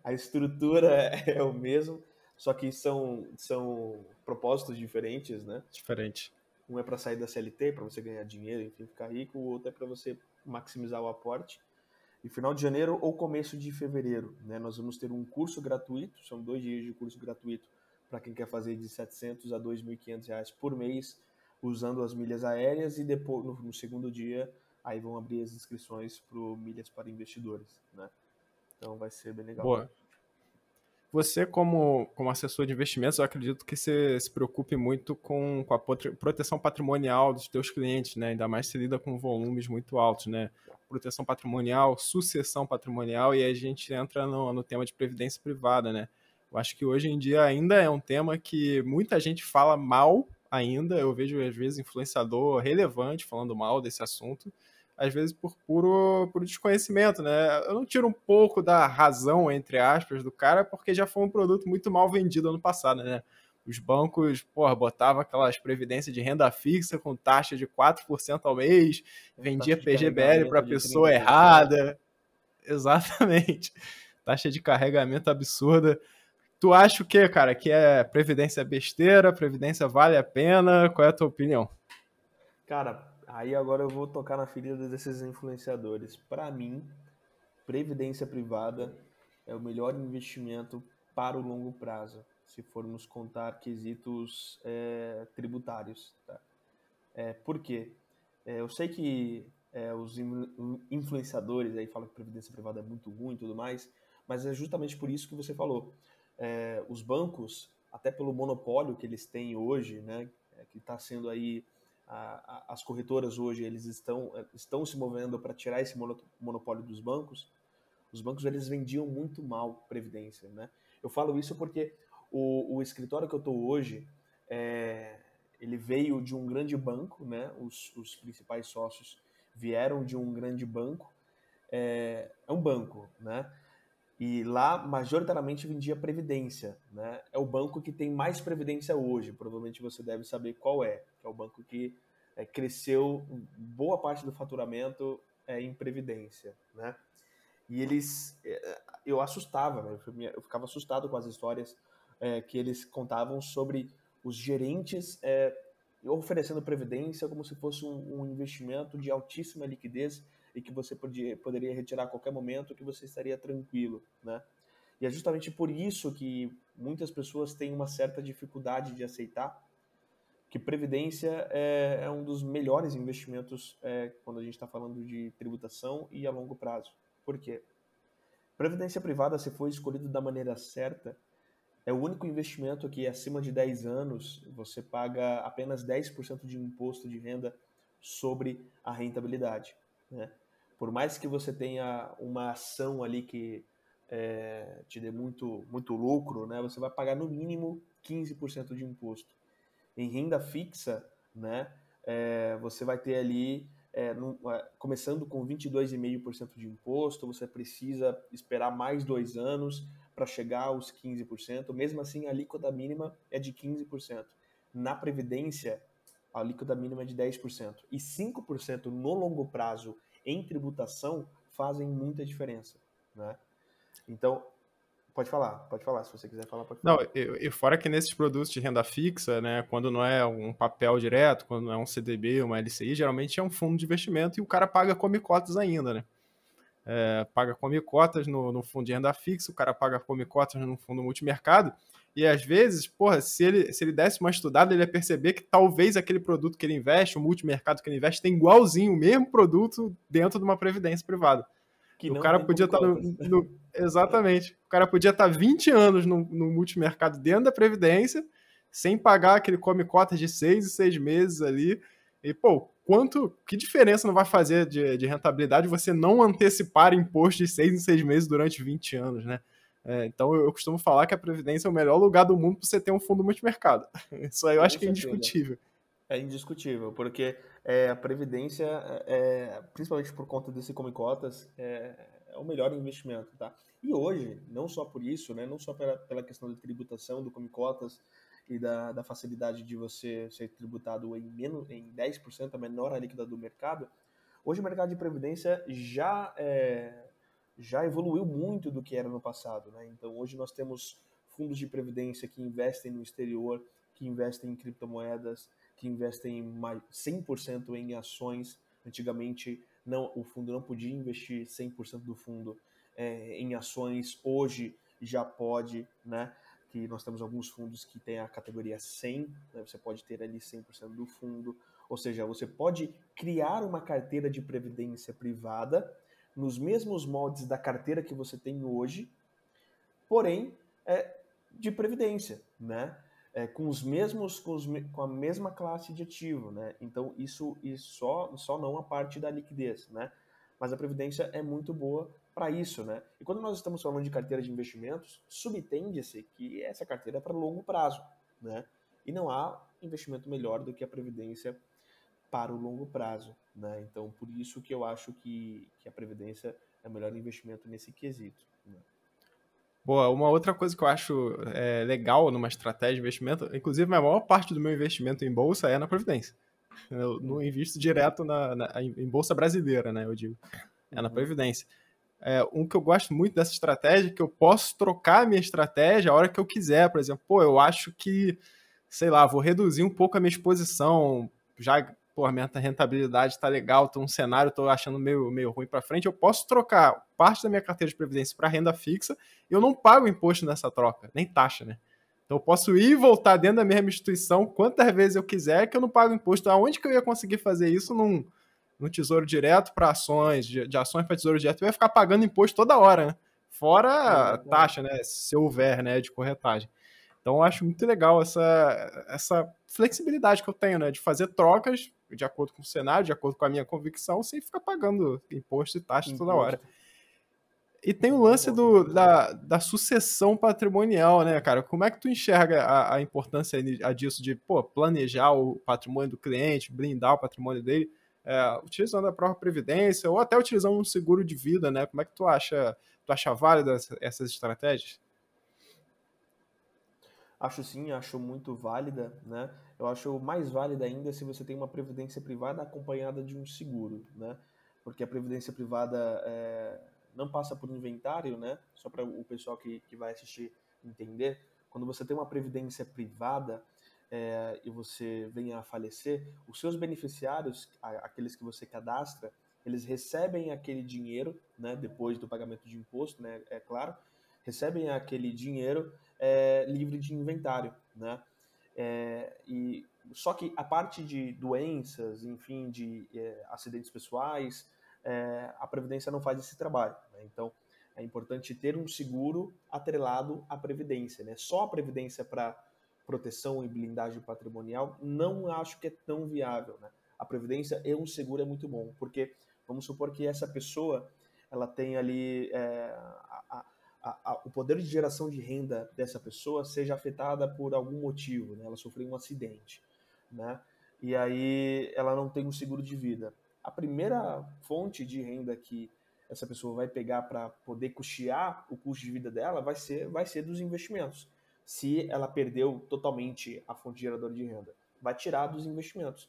A estrutura é o mesmo, só que são propósitos diferentes, né? Diferente. Um é para sair da CLT, para você ganhar dinheiro, enfim, ficar rico, o outro é para você maximizar o aporte. E final de janeiro ou começo de fevereiro, né? Nós vamos ter um curso gratuito, são 2 dias de curso gratuito para quem quer fazer de R$ 700 a R$ 2.500 por mês, usando as milhas aéreas, e depois, no segundo dia, aí vão abrir as inscrições para o Milhas para Investidores, né? Então vai ser bem legal. Boa. Você, como assessor de investimentos, eu acredito que você se preocupe muito com a proteção patrimonial dos teus clientes, né? Ainda mais se lida com volumes muito altos, né? Proteção patrimonial, sucessão patrimonial, e aí a gente entra no tema de previdência privada, né? Eu acho que hoje em dia ainda é um tema que muita gente fala mal ainda. Eu vejo, às vezes, influenciador relevante falando mal desse assunto, às vezes por puro desconhecimento, né? Eu não tiro um pouco da razão, entre aspas, do cara, porque já foi um produto muito mal vendido ano passado, né? Os bancos, porra, botavam aquelas previdências de renda fixa com taxa de 4% ao mês, vendia Taxa de PGBL para a carregamento de pessoa 30%. errada. Exatamente. Taxa de carregamento absurda. Tu acha o quê, cara? Que é previdência besteira? Previdência vale a pena? Qual é a tua opinião? Cara, aí agora eu vou tocar na ferida desses influenciadores. Para mim, previdência privada é o melhor investimento para o longo prazo, se formos contar quesitos tributários, tá? Por quê? Eu sei que os influenciadores aí falam que previdência privada é muito ruim e tudo mais, mas é justamente por isso que você falou. Os bancos, até pelo monopólio que eles têm hoje, né, que está sendo aí as corretoras hoje, eles estão se movendo para tirar esse monopólio dos bancos. Os bancos, eles vendiam muito mal previdência, né? Eu falo isso porque o escritório que eu estou hoje, ele veio de um grande banco, né? Os principais sócios vieram de um grande banco. É um banco, né? E lá, majoritariamente, vendia previdência, né? É o banco que tem mais previdência hoje. Provavelmente você deve saber qual é. É o banco que cresceu boa parte do faturamento em previdência, né? E eles... eu assustava, né? Eu ficava assustado com as histórias que eles contavam sobre os gerentes oferecendo previdência como se fosse um investimento de altíssima liquidez e que você poderia retirar a qualquer momento, que você estaria tranquilo, né? E é justamente por isso que muitas pessoas têm uma certa dificuldade de aceitar que previdência é um dos melhores investimentos quando a gente está falando de tributação e a longo prazo. Por quê? Previdência privada, se for escolhido da maneira certa, é o único investimento que acima de 10 anos você paga apenas 10% de imposto de renda sobre a rentabilidade, né? Por mais que você tenha uma ação ali que te dê muito, muito lucro, né? Você vai pagar no mínimo 15% de imposto. Em renda fixa, né? Você vai ter ali, começando com 22,5% de imposto, você precisa esperar mais 2 anos para chegar aos 15%. Mesmo assim, a alíquota mínima é de 15%. Na Previdência, a alíquota mínima é de 10%. E 5% no longo prazo em tributação fazem muita diferença, né? Então, pode falar. Se você quiser falar, pode falar. Não, e fora que nesses produtos de renda fixa, né, quando não é um papel direto, quando não é um CDB, uma LCI, geralmente é um fundo de investimento e o cara paga come cotas ainda, né? Paga come cotas no fundo de renda fixa, o cara paga come cotas no fundo multimercado, e às vezes, porra, se ele desse uma estudada, ele ia perceber que talvez aquele produto que ele investe, o multimercado que ele investe, tem igualzinho o mesmo produto dentro de uma previdência privada. Que O não cara tem podia come estar cotas. Exatamente. O cara podia estar 20 anos no multimercado dentro da Previdência, sem pagar aquele come cotas de 6 e 6 meses ali. E, pô, que diferença não vai fazer de rentabilidade você não antecipar imposto de 6 em 6 meses durante 20 anos, né? Então eu costumo falar que a Previdência é o melhor lugar do mundo para você ter um fundo multimercado. Isso aí eu acho Com que é certeza. indiscutível. É indiscutível, porque a Previdência, principalmente por conta desse Come Cotas, é o melhor investimento, tá? E hoje, não só por isso, né, não só pela questão da tributação do Come Cotas e da facilidade de você ser tributado em 10%, a menor alíquota do mercado, hoje o mercado de Previdência já evoluiu muito do que era no passado, né? Então hoje nós temos fundos de previdência que investem no exterior, que investem em criptomoedas, que investem 100% em ações. Antigamente, o fundo não podia investir 100% do fundo em ações. Hoje já pode, né? Que nós temos alguns fundos que têm a categoria 100, né? Você pode ter ali 100% do fundo. Ou seja, você pode criar uma carteira de previdência privada nos mesmos moldes da carteira que você tem hoje, porém de previdência, né? Com a mesma classe de ativo, né? Então isso só não a parte da liquidez, né? Mas a previdência é muito boa para isso, né? E quando nós estamos falando de carteira de investimentos, subtende-se que essa carteira é para longo prazo, né? E não há investimento melhor do que a previdência para o longo prazo, né? Então por isso que eu acho que a previdência é o melhor investimento nesse quesito, né? Boa, uma outra coisa que eu acho legal numa estratégia de investimento, inclusive a maior parte do meu investimento em bolsa é na Previdência. Eu não invisto direto em bolsa brasileira, né? Eu digo, na Previdência. Um que eu gosto muito dessa estratégia é que eu posso trocar a minha estratégia a hora que eu quiser. Por exemplo, eu acho que, sei lá, vou reduzir um pouco a minha exposição, já, a minha rentabilidade está legal, tô um cenário, estou achando meio ruim para frente, eu posso trocar parte da minha carteira de previdência para renda fixa e eu não pago imposto nessa troca, nem taxa, né? Então eu posso ir e voltar dentro da mesma instituição quantas vezes eu quiser que eu não pago imposto. Aonde que eu ia conseguir fazer isso no Tesouro Direto para ações, de ações para Tesouro Direto? Eu ia ficar pagando imposto toda hora, né? Fora a taxa, né? Se houver, né? De corretagem. Então eu acho muito legal essa flexibilidade que eu tenho, né? De fazer trocas de acordo com o cenário, de acordo com a minha convicção, sem ficar pagando imposto e taxa toda hora. E tem o lance da sucessão patrimonial, né, cara? Como é que tu enxerga a importância disso de planejar o patrimônio do cliente, blindar o patrimônio dele, utilizando a própria previdência ou até utilizando um seguro de vida, né? Como é que tu acha? Tu acha válida essas estratégias? Acho sim, acho muito válida, né? Eu acho mais válida ainda se você tem uma previdência privada acompanhada de um seguro, né? Porque a previdência privada não passa por inventário, né? Só para o pessoal que vai assistir entender. Quando você tem uma previdência privada e você venha a falecer, os seus beneficiários, aqueles que você cadastra, eles recebem aquele dinheiro, né? Depois do pagamento de imposto, né? É claro, recebem aquele dinheiro livre de inventário, né? Só que a parte de doenças, enfim, de acidentes pessoais, a Previdência não faz esse trabalho, né? Então, é importante ter um seguro atrelado à Previdência, né? Só a Previdência para proteção e blindagem patrimonial não acho que é tão viável, né? A Previdência e um seguro é muito bom, porque vamos supor que essa pessoa ela tem ali o poder de geração de renda dessa pessoa seja afetada por algum motivo, né? Ela sofreu um acidente, né? E aí ela não tem um seguro de vida. A primeira fonte de renda que essa pessoa vai pegar para poder custear o custo de vida dela vai ser dos investimentos. Se ela perdeu totalmente a fonte geradora de renda, vai tirar dos investimentos.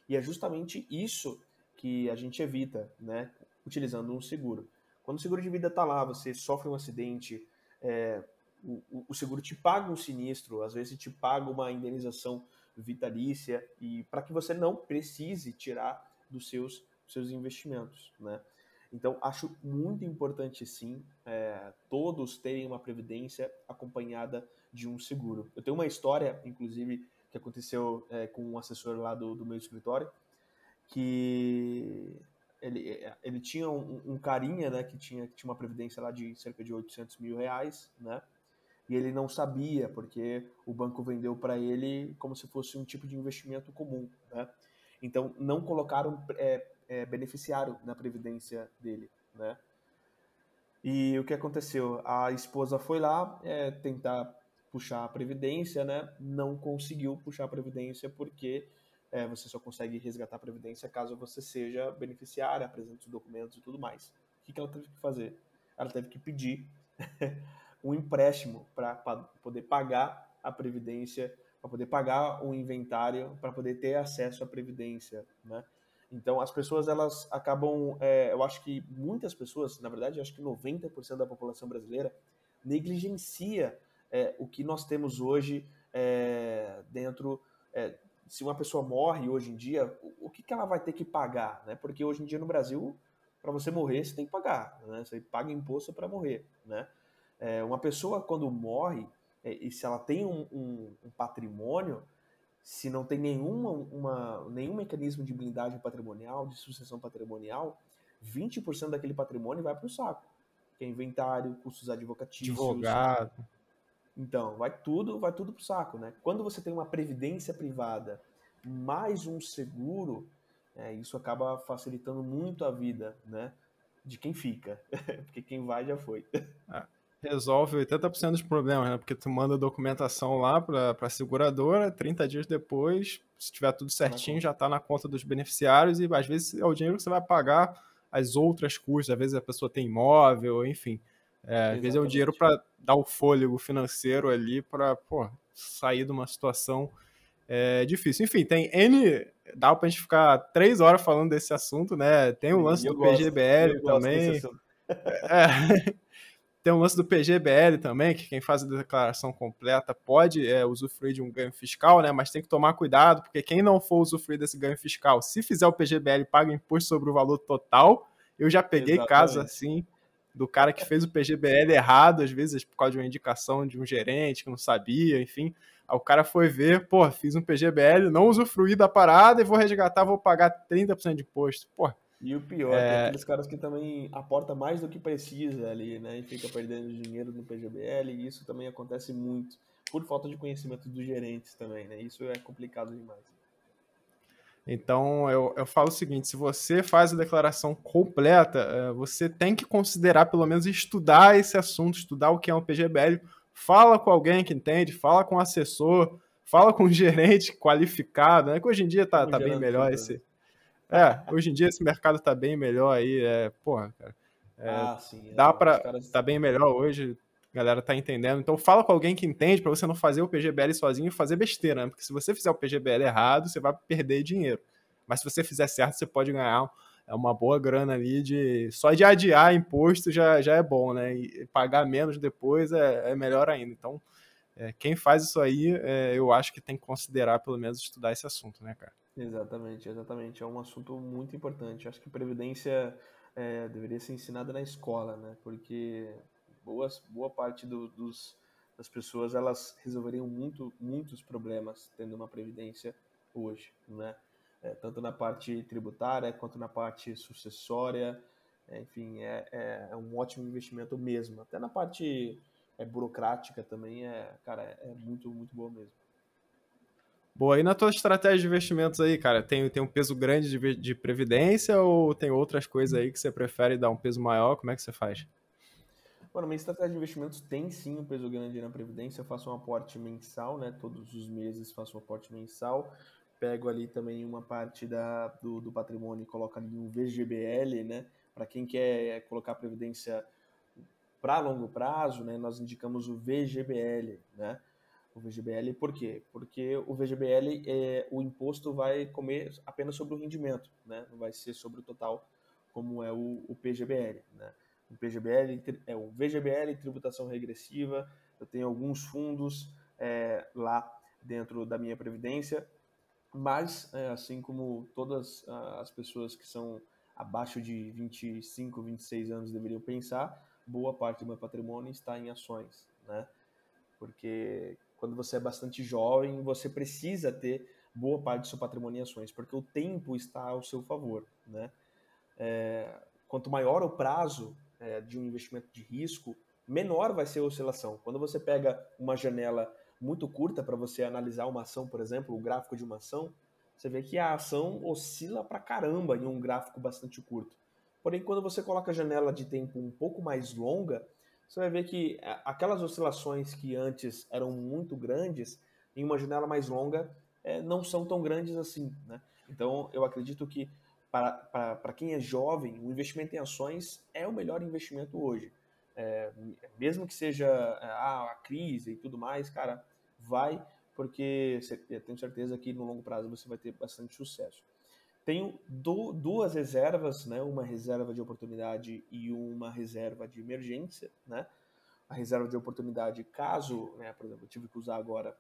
E é justamente isso que a gente evita, né? Utilizando um seguro. Quando o seguro de vida está lá, você sofre um acidente, o seguro te paga um sinistro, às vezes te paga uma indenização vitalícia, e para que você não precise tirar dos seus investimentos, né? Então, acho muito importante, sim, todos terem uma previdência acompanhada de um seguro. Eu tenho uma história, inclusive, que aconteceu com um assessor lá do meu escritório, que ele tinha um carinha, né, que tinha uma previdência lá de cerca de 800 mil reais, né, e ele não sabia, porque o banco vendeu para ele como se fosse um tipo de investimento comum, né, então não colocaram beneficiário na previdência dele, né, e o que aconteceu? A esposa foi lá tentar puxar a previdência, né? Não conseguiu puxar a previdência porque você só consegue resgatar a previdência caso você seja beneficiária, apresente os documentos e tudo mais. O que ela teve que fazer? Ela teve que pedir um empréstimo para poder pagar a previdência, para poder pagar o inventário, para poder ter acesso à previdência, né? Então, as pessoas, elas acabam, eu acho que muitas pessoas, na verdade, eu acho que 90% da população brasileira negligencia o que nós temos hoje dentro. Se uma pessoa morre hoje em dia, o que ela vai ter que pagar, né? Porque hoje em dia no Brasil, para você morrer, você tem que pagar, né? Você paga imposto para morrer, né? Uma pessoa, quando morre, e se ela tem um patrimônio, se não tem nenhum mecanismo de blindagem patrimonial, de sucessão patrimonial, 20% daquele patrimônio vai para o saco, que é inventário, custos advocatícios. Advogado. Então, vai tudo para o saco, né? Quando você tem uma previdência privada mais um seguro, isso acaba facilitando muito a vida, né, de quem fica, porque quem vai já foi. Resolve 80% dos problemas, né? Porque tu manda a documentação lá para a seguradora, 30 dias depois, se tiver tudo certinho, já está na conta dos beneficiários e às vezes é o dinheiro que você vai pagar as outras custas, às vezes a pessoa tem imóvel, enfim. Às vezes é o dinheiro para dar o fôlego financeiro ali para sair de uma situação difícil. Enfim, tem N... Dá pra gente ficar 3 horas falando desse assunto, né? Tem o lance do PGBL também. Tem um lance do PGBL também, que quem faz a declaração completa pode usufruir de um ganho fiscal, né? Mas tem que tomar cuidado, porque quem não for usufruir desse ganho fiscal, se fizer o PGBL, paga imposto sobre o valor total. Eu já peguei casos assim, do cara que fez o PGBL errado, às vezes por causa de uma indicação de um gerente que não sabia, enfim. Aí o cara foi ver, fiz um PGBL, não usufruí da parada e vou resgatar, vou pagar 30% de imposto. E o pior, tem aqueles caras que também aportam mais do que precisa ali, né? E fica perdendo dinheiro no PGBL, e isso também acontece muito, por falta de conhecimento dos gerentes também, né? Isso é complicado demais. Então, eu falo o seguinte, se você faz a declaração completa, você tem que considerar, pelo menos, estudar esse assunto, estudar o que é um PGBL, fala com alguém que entende, fala com um assessor, fala com um gerente qualificado, né? Que hoje em dia tá bem melhor esse... hoje em dia esse mercado tá bem melhor aí, cara. Sim. Dá Os para caras... tá bem melhor hoje, a galera tá entendendo. Então fala com alguém que entende para você não fazer o PGBL sozinho e fazer besteira, né? Porque se você fizer o PGBL errado, você vai perder dinheiro. Mas se você fizer certo, você pode ganhar uma boa grana ali só de adiar imposto já é bom, né? E pagar menos depois é melhor ainda. Então, quem faz isso aí, eu acho que tem que considerar pelo menos estudar esse assunto, né, cara? Exatamente. É um assunto muito importante. Acho que previdência deveria ser ensinada na escola, né? Porque boa parte das pessoas elas resolveriam muitos problemas tendo uma previdência hoje, né? Tanto na parte tributária quanto na parte sucessória. Enfim, é um ótimo investimento mesmo. Até na parte burocrática também cara, é muito boa mesmo. Boa, e na tua estratégia de investimentos aí, cara, tem um peso grande de previdência ou tem outras coisas aí que você prefere dar um peso maior? Como é que você faz? Bueno, minha estratégia de investimentos tem sim um peso grande na Previdência. Eu faço um aporte mensal, né? Todos os meses faço um aporte mensal. Pego ali também uma parte do patrimônio e coloco ali um VGBL, né? Para quem quer colocar a Previdência para longo prazo, né? Nós indicamos o VGBL, né? O VGBL, por quê? Porque o VGBL, o imposto vai comer apenas sobre o rendimento, né? Não vai ser sobre o total, como é o PGBL, né? O PGBL é o VGBL, tributação regressiva. Eu tenho alguns fundos lá dentro da minha previdência, mas assim como todas as pessoas que são abaixo de 25, 26 anos deveriam pensar, boa parte do meu patrimônio está em ações, né? Porque quando você é bastante jovem, você precisa ter boa parte do seu patrimônio em ações, porque o tempo está ao seu favor, né? Quanto maior o prazo de um investimento de risco, menor vai ser a oscilação. Quando você pega uma janela muito curta para você analisar uma ação, por exemplo, o gráfico de uma ação, você vê que a ação oscila pra caramba em um gráfico bastante curto. Porém, quando você coloca a janela de tempo um pouco mais longa, você vai ver que aquelas oscilações que antes eram muito grandes, em uma janela mais longa, não são tão grandes assim, né? Então, eu acredito que para quem é jovem, o investimento em ações é o melhor investimento hoje. Mesmo que seja a crise e tudo mais, cara, vai, porque eu tenho certeza que no longo prazo você vai ter bastante sucesso. Tenho duas reservas, né? Uma reserva de oportunidade e uma reserva de emergência, né? A reserva de oportunidade, caso, né, por exemplo, eu tive que usar agora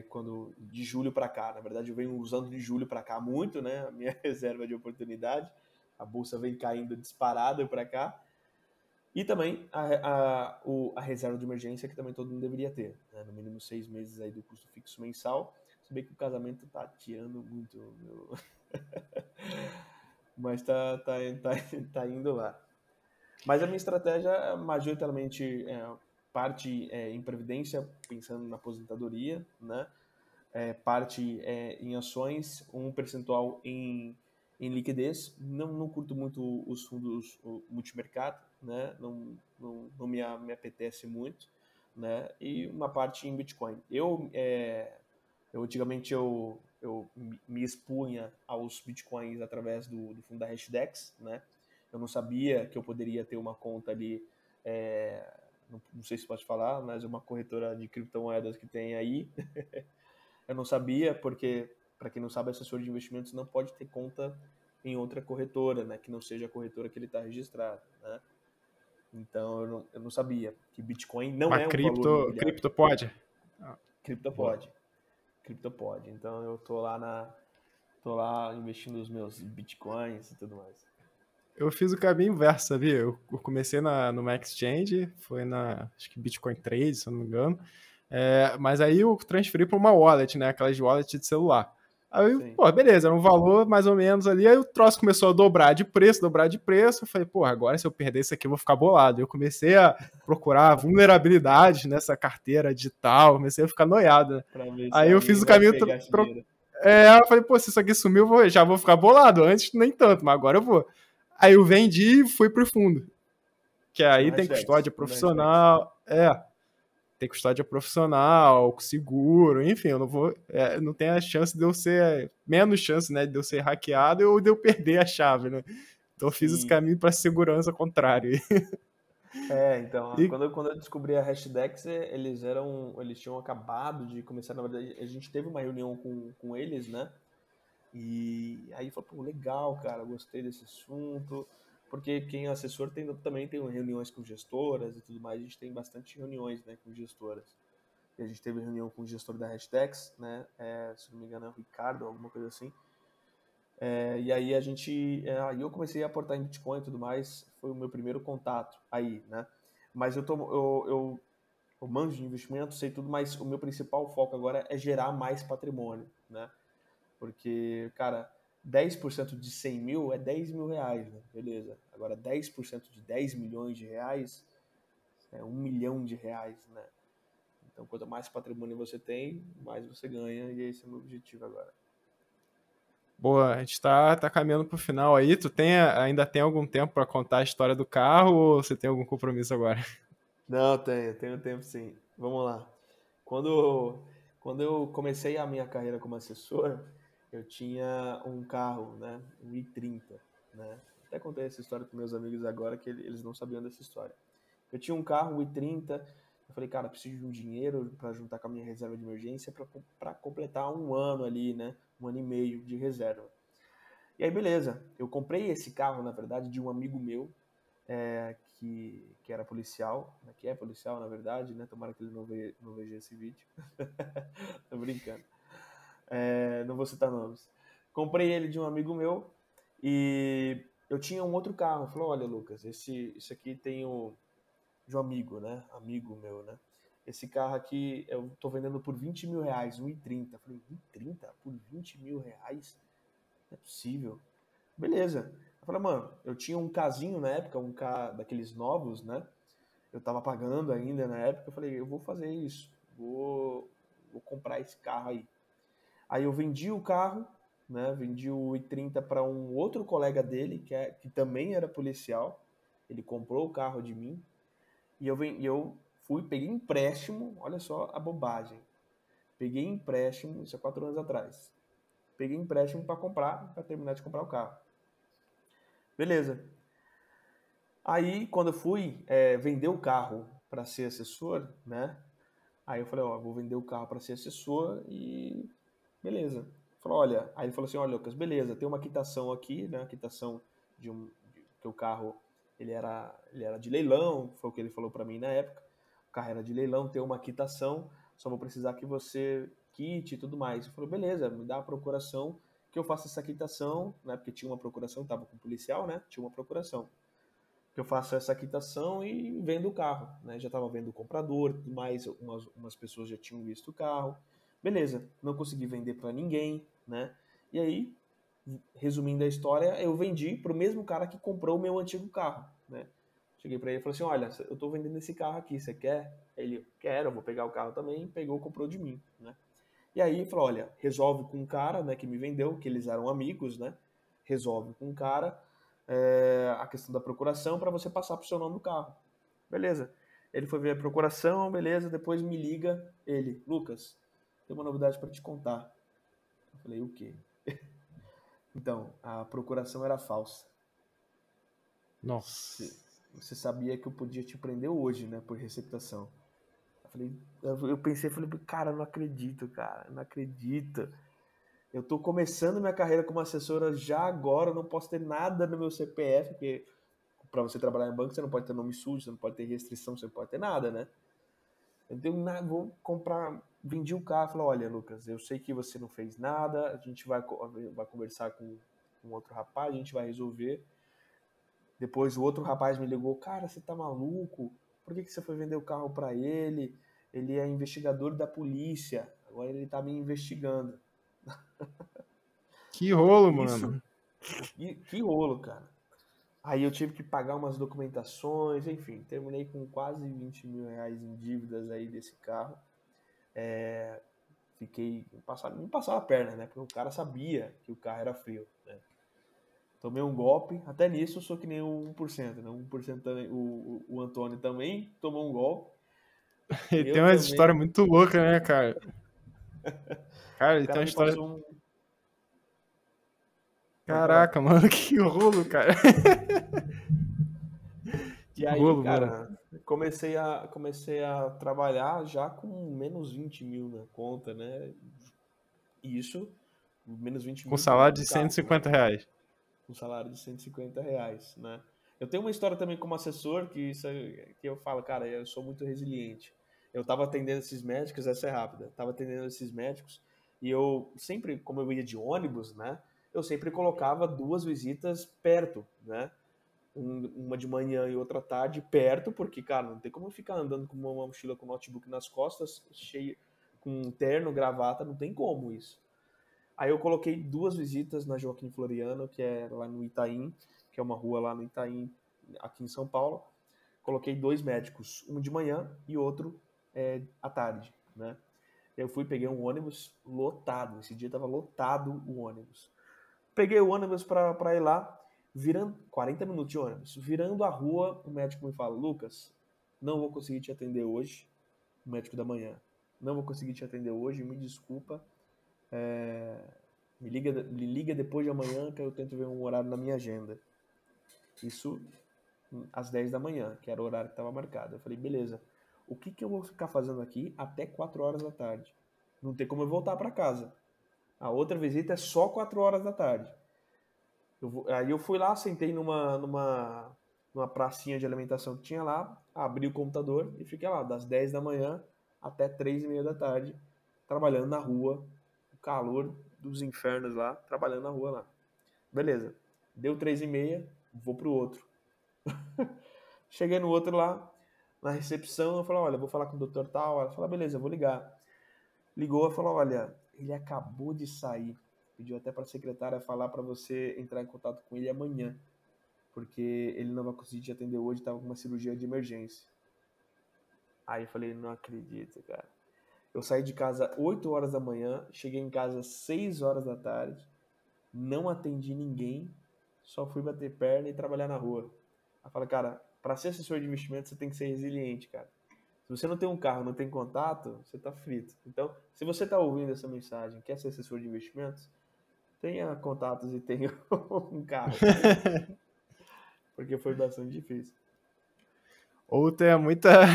quando de julho para cá, na verdade eu venho usando de julho para cá muito, né? A minha reserva de oportunidade, a bolsa vem caindo disparada para cá. E também a reserva de emergência, que também todo mundo deveria ter, né? No mínimo 6 meses aí do custo fixo mensal. Se bem que o casamento tá tirando muito, meu. Mas tá indo lá. Mas a minha estratégia, majoritariamente, parte em previdência, pensando na aposentadoria, né? Parte em ações, um percentual em liquidez. Não curto muito os fundos multimercado, né? Não me apetece muito, né? E uma parte em Bitcoin. Eu antigamente eu me expunha aos Bitcoins através do fundo da Hashdex, né? Eu não sabia que eu poderia ter uma conta ali, não sei se pode falar, mas uma corretora de criptomoedas que tem aí. Eu não sabia, porque, para quem não sabe, assessor de investimentos não pode ter conta em outra corretora, né? Que não seja a corretora que ele está registrado, né? Então, eu não sabia que Bitcoin não Mas é um valor imobiliário. cripto pode? Cripto Boa. pode. Cripto pode. Então, eu tô lá investindo os meus Bitcoins e tudo mais. Eu fiz o caminho inverso, sabia? Eu comecei numa exchange, foi acho que Bitcoin Trade, se eu não me engano. Mas aí eu transferi para uma wallet, né? Aquelas wallet de celular. Aí, Sim. pô, beleza, era um valor mais ou menos ali. Aí o troço começou a dobrar de preço. Eu falei, pô, agora se eu perder isso aqui eu vou ficar bolado. Eu comecei a procurar vulnerabilidades nessa carteira digital, comecei a ficar noiado, né? Pra ver se Aí eu alguém fiz o vai caminho. pegar esse dinheiro. Eu falei, pô, se isso aqui sumiu, já vou ficar bolado. Antes nem tanto, mas agora eu vou. Aí eu vendi e fui pro fundo. Que No aí tem Hashdex. custódia No Hashdex. profissional. Tem custódia profissional, seguro, enfim, eu não vou. Não tem a chance de eu ser. Menos chance, né? De eu ser hackeado ou de eu perder a chave, né? Então eu fiz esse Sim. caminho para segurança contrário. Então, E, quando eu descobri a Hashdex, eles tinham acabado de começar, na verdade, a gente teve uma reunião com eles, né? E aí falou, pô, legal, cara, gostei desse assunto, porque quem é assessor também tem reuniões com gestoras e tudo mais, a gente tem bastante reuniões, né, com gestoras. E a gente teve reunião com o gestor da Hashdex, né, se não me engano é o Ricardo, alguma coisa assim. E aí aí eu comecei a aportar em Bitcoin e tudo mais, foi o meu primeiro contato aí, né? Mas eu manjo de investimento, sei tudo, mas o meu principal foco agora é gerar mais patrimônio, né? Porque, cara, 10% de 100 mil é 10 mil reais, né? Beleza. Agora, 10% de 10 milhões de reais é 1 milhão de reais, né? Então, quanto mais patrimônio você tem, mais você ganha, e esse é o meu objetivo agora. boa, a gente tá caminhando pro final aí. Ainda tem algum tempo para contar a história do carro ou você tem algum compromisso agora? Não, tenho tempo sim. Vamos lá. Quando, quando eu comecei a minha carreira como assessor, eu tinha um carro, né? Um i30, né? Até contei essa história para meus amigos agora, que eles não sabiam dessa história. Eu tinha um carro, um i30, eu falei, cara, preciso de um dinheiro para juntar com a minha reserva de emergência para completar um ano ali, né? Um ano e meio de reserva. E aí, beleza. Eu comprei esse carro, na verdade, de um amigo meu, que era policial, né, que é policial, na verdade, né? Tomara que ele não veja esse vídeo. Tô brincando. Não vou citar nomes. Comprei ele de um amigo meu e eu tinha um outro carro. Falou, olha, Lucas, isso aqui tem de um amigo, né? Amigo meu, né? Esse carro aqui eu tô vendendo por 20 mil reais, um i30. Falei, 1,30 por 20 mil reais? Não é possível. Beleza. Eu falei, mano, eu tinha um casinho na época, um K daqueles novos, né? Eu tava pagando ainda na época. Eu falei, eu vou fazer isso. Vou comprar esse carro aí. Aí eu vendi o carro, né? Vendi o i30 para um outro colega dele, que também era policial. Ele comprou o carro de mim. E eu fui, peguei empréstimo. Olha só a bobagem. Peguei empréstimo, isso é 4 anos atrás. Peguei empréstimo para terminar de comprar o carro. Beleza. Aí, quando eu fui vender o carro para ser assessor, né? Aí eu falei, ó, vou vender o carro para ser assessor e beleza. Falou, olha, aí ele falou assim, olha, Lucas, beleza, tem uma quitação aqui, né? Quitação que o carro ele era de leilão, foi o que ele falou para mim na época. O carro era de leilão, tem uma quitação, só vou precisar que você quite e tudo mais. Eu falei, beleza, me dá a procuração que eu faça essa quitação, né? Porque tinha uma procuração, tava com o policial, né? Tinha uma procuração que eu faço essa quitação e vendo o carro, né? Já estava vendo o comprador, tudo mais, umas pessoas já tinham visto o carro. Beleza, não consegui vender para ninguém, né? E aí, resumindo a história, eu vendi para o mesmo cara que comprou o meu antigo carro, né? Cheguei para ele e falei assim, olha, eu estou vendendo esse carro aqui, você quer? Ele, quero, eu vou pegar o carro também. Pegou, comprou de mim, né? E aí, falou, olha, resolve com o cara, né, que me vendeu, que eles eram amigos, né? Resolve com o cara a questão da procuração para você passar pro seu nome do carro. Beleza. Ele foi ver a procuração, beleza, depois me liga ele, Lucas, tem uma novidade para te contar. Eu falei, o quê? Então, a procuração era falsa. Nossa. Você sabia que eu podia te prender hoje, né, por receptação. Eu pensei, falei, cara, não acredito, cara, não acredito. Eu tô começando minha carreira como assessora já agora, eu não posso ter nada no meu CPF, porque para você trabalhar em banco, você não pode ter nome sujo, você não pode ter restrição, você não pode ter nada, né? Eu tenho nada, vou comprar, vendi o carro, falei, olha, Lucas, eu sei que você não fez nada, a gente vai conversar com um outro rapaz, a gente vai resolver. Depois o outro rapaz me ligou, cara, você tá maluco? Por que você foi vender o carro para ele? Ele é investigador da polícia, agora ele tá me investigando. Que rolo, Isso, mano. que rolo, cara. Aí eu tive que pagar umas documentações, enfim, terminei com quase 20 mil reais em dívidas aí desse carro. Me passava a perna, né? Porque o cara sabia que o carro era frio, né? Tomei um golpe, até nisso eu sou que nem o 1%, né? 1% também, o Antônio também tomou um golpe. Ele tem Eu uma história também. muito louca, né, cara? Cara, O ele tem cara uma me história. passou um. Caraca, mano, que rolo, cara. E aí, cara, comecei a trabalhar já com menos 20 mil na conta, né? E isso, menos 20 Com mil com salário um de carro, né? R$ 150. Um salário de R$ 150, né? Eu tenho uma história também como assessor que eu falo, cara, eu sou muito resiliente. Eu tava atendendo esses médicos, essa é rápida, tava atendendo esses médicos e eu sempre, como eu ia de ônibus, né? Eu sempre colocava 2 visitas perto, né? Uma de manhã e outra à tarde perto, porque, cara, não tem como eu ficar andando com uma mochila com notebook nas costas, cheio, com um terno, gravata, não tem como isso. Aí eu coloquei 2 visitas na Joaquim Floriano, que é lá no Itaim, que é uma rua lá no Itaim, aqui em São Paulo. Coloquei 2 médicos, um de manhã e outro à tarde, né? Eu fui, peguei um ônibus lotado, esse dia estava lotado o ônibus. Peguei o ônibus para ir lá, virando 40 minutos de ônibus. Virando a rua, o médico me fala: Lucas, não vou conseguir te atender hoje, o médico da manhã. Não vou conseguir te atender hoje, me desculpa. Me liga depois de amanhã que eu tento ver um horário na minha agenda. Isso às 10 da manhã, que era o horário que estava marcado. Eu falei, beleza, o que eu vou ficar fazendo aqui até 4 horas da tarde? Não tem como eu voltar para casa. A outra visita é só 4 horas da tarde. Aí eu fui lá, sentei numa pracinha de alimentação que tinha lá, abri o computador e fiquei lá, das 10 da manhã até 3:30 da tarde, trabalhando na rua, o calor dos infernos lá, trabalhando na rua lá. Beleza, deu 3:30, vou pro outro. Cheguei no outro lá, na recepção, eu falei, olha, vou falar com o doutor tal. Ela falou, beleza, eu vou ligar. Ligou e falou, olha, ele acabou de sair. Pediu até para a secretária falar para você entrar em contato com ele amanhã, porque ele não vai conseguir te atender hoje, estava com uma cirurgia de emergência. Aí eu falei, não acredito, cara. Eu saí de casa 8 horas da manhã, cheguei em casa 6 horas da tarde, não atendi ninguém, só fui bater perna e trabalhar na rua. Ela fala, cara, para ser assessor de investimento você tem que ser resiliente, cara. Se você não tem um carro, não tem contato, você tá frito. Então, se você tá ouvindo essa mensagem, quer ser assessor de investimentos, tenha contatos e tenha um carro, porque foi bastante difícil. Ou tenha muita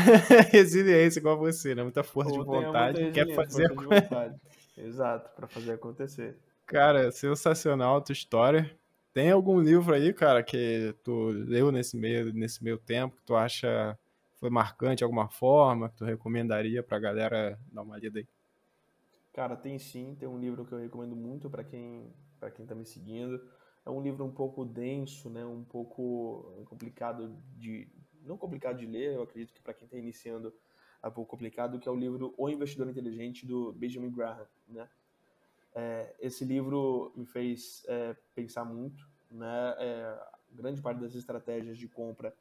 resiliência igual você, né? Muita força de Ou tenha muita vontade, quer resiliência, fazer. força de vontade. Exato, para fazer acontecer. Cara, sensacional a tua história. Tem algum livro aí, cara, que tu leu nesse meio tempo, que tu acha foi marcante de alguma forma, que tu recomendaria pra galera dar uma lida aí? Cara, tem sim, tem um livro que eu recomendo muito para quem tá me seguindo. É um livro um pouco denso, né? Um pouco complicado não complicado de ler, eu acredito que para quem está iniciando é um pouco complicado, que é o livro O Investidor Inteligente do Benjamin Graham, né? Esse livro me fez pensar muito, né? Grande parte das estratégias de compra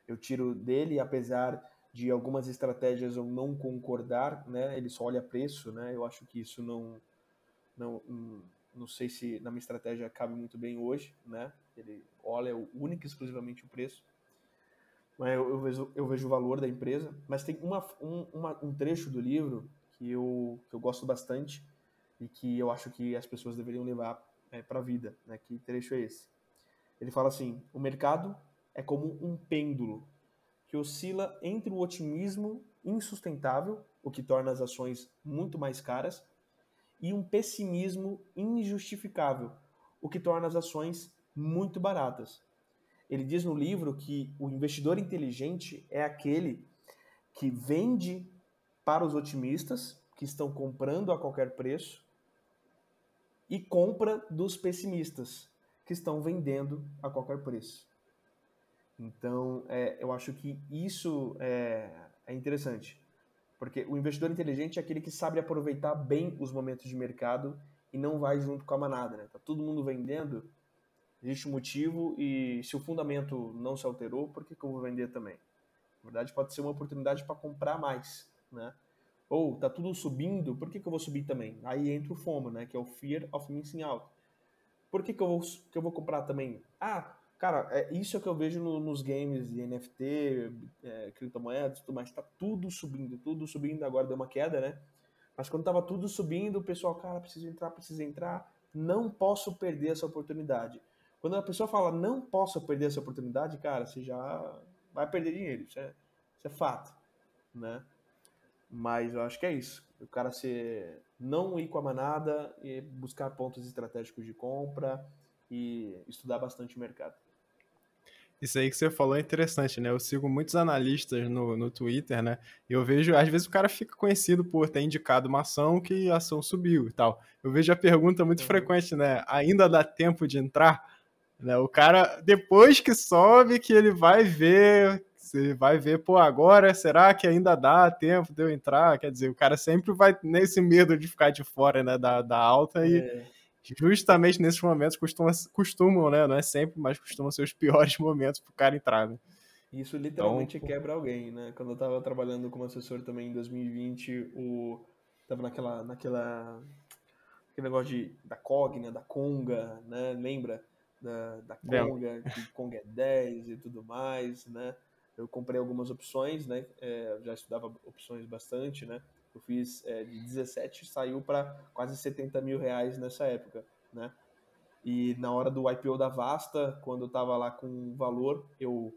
eu tiro dele, apesar de algumas estratégias eu não concordar, né? Ele só olha preço, né? Eu acho que isso não, não sei se na minha estratégia cabe muito bem hoje, né? Ele olha única e exclusivamente o preço. Mas eu vejo o valor da empresa. Mas tem um trecho do livro que eu gosto bastante e que eu acho que as pessoas deveriam levar para a vida, né? Que trecho é esse? Ele fala assim: o mercado é como um pêndulo que oscila entre o otimismo insustentável, o que torna as ações muito mais caras, e um pessimismo injustificável, o que torna as ações muito baratas. Ele diz no livro que o investidor inteligente é aquele que vende para os otimistas, que estão comprando a qualquer preço, e compra dos pessimistas, que estão vendendo a qualquer preço. Então, eu acho que isso é interessante, porque o investidor inteligente é aquele que sabe aproveitar bem os momentos de mercado e não vai junto com a manada, né? Tá todo mundo vendendo, existe um motivo e se o fundamento não se alterou, por que eu vou vender também? Na verdade, pode ser uma oportunidade para comprar mais, né? Ou tá tudo subindo, por que eu vou subir também? Aí entra o FOMO, né? Que é o Fear of Missing Out. Por que eu vou comprar também? Ah, cara, isso é o que eu vejo nos games de NFT, criptomoedas, tudo mais. Tá tudo subindo. Agora deu uma queda, né? Mas quando tava tudo subindo, o pessoal, cara, precisa entrar. não posso perder essa oportunidade. Quando a pessoa fala, não posso perder essa oportunidade, cara, você já vai perder dinheiro, isso é fato, né? Mas eu acho que é isso. O cara não ir com a manada e buscar pontos estratégicos de compra e estudar bastante o mercado. Isso aí que você falou é interessante, né? Eu sigo muitos analistas no Twitter, né? E eu vejo, às vezes o cara fica conhecido por ter indicado uma ação que a ação subiu e tal. Eu vejo a pergunta muito frequente, né? Ainda dá tempo de entrar? Né? O cara, depois que sobe, que ele vai ver, você vai ver, pô, agora será que ainda dá tempo de eu entrar? Quer dizer, o cara sempre vai nesse medo de ficar de fora, né, da alta e justamente nesses momentos costumam, né, não é sempre, mas costumam ser os piores momentos pro cara entrar, né? Isso literalmente quebra alguém, né? Quando eu tava trabalhando como assessor também em 2020, tava aquele negócio da Cogna, da Conga, né? Lembra? Da Conga, que Conga é 10 e tudo mais, né? Eu comprei algumas opções, né? Eu já estudava opções bastante, né? Eu fiz de 17, saiu para quase 70 mil reais nessa época, né? E na hora do IPO da Vasta, quando eu tava lá com o valor, eu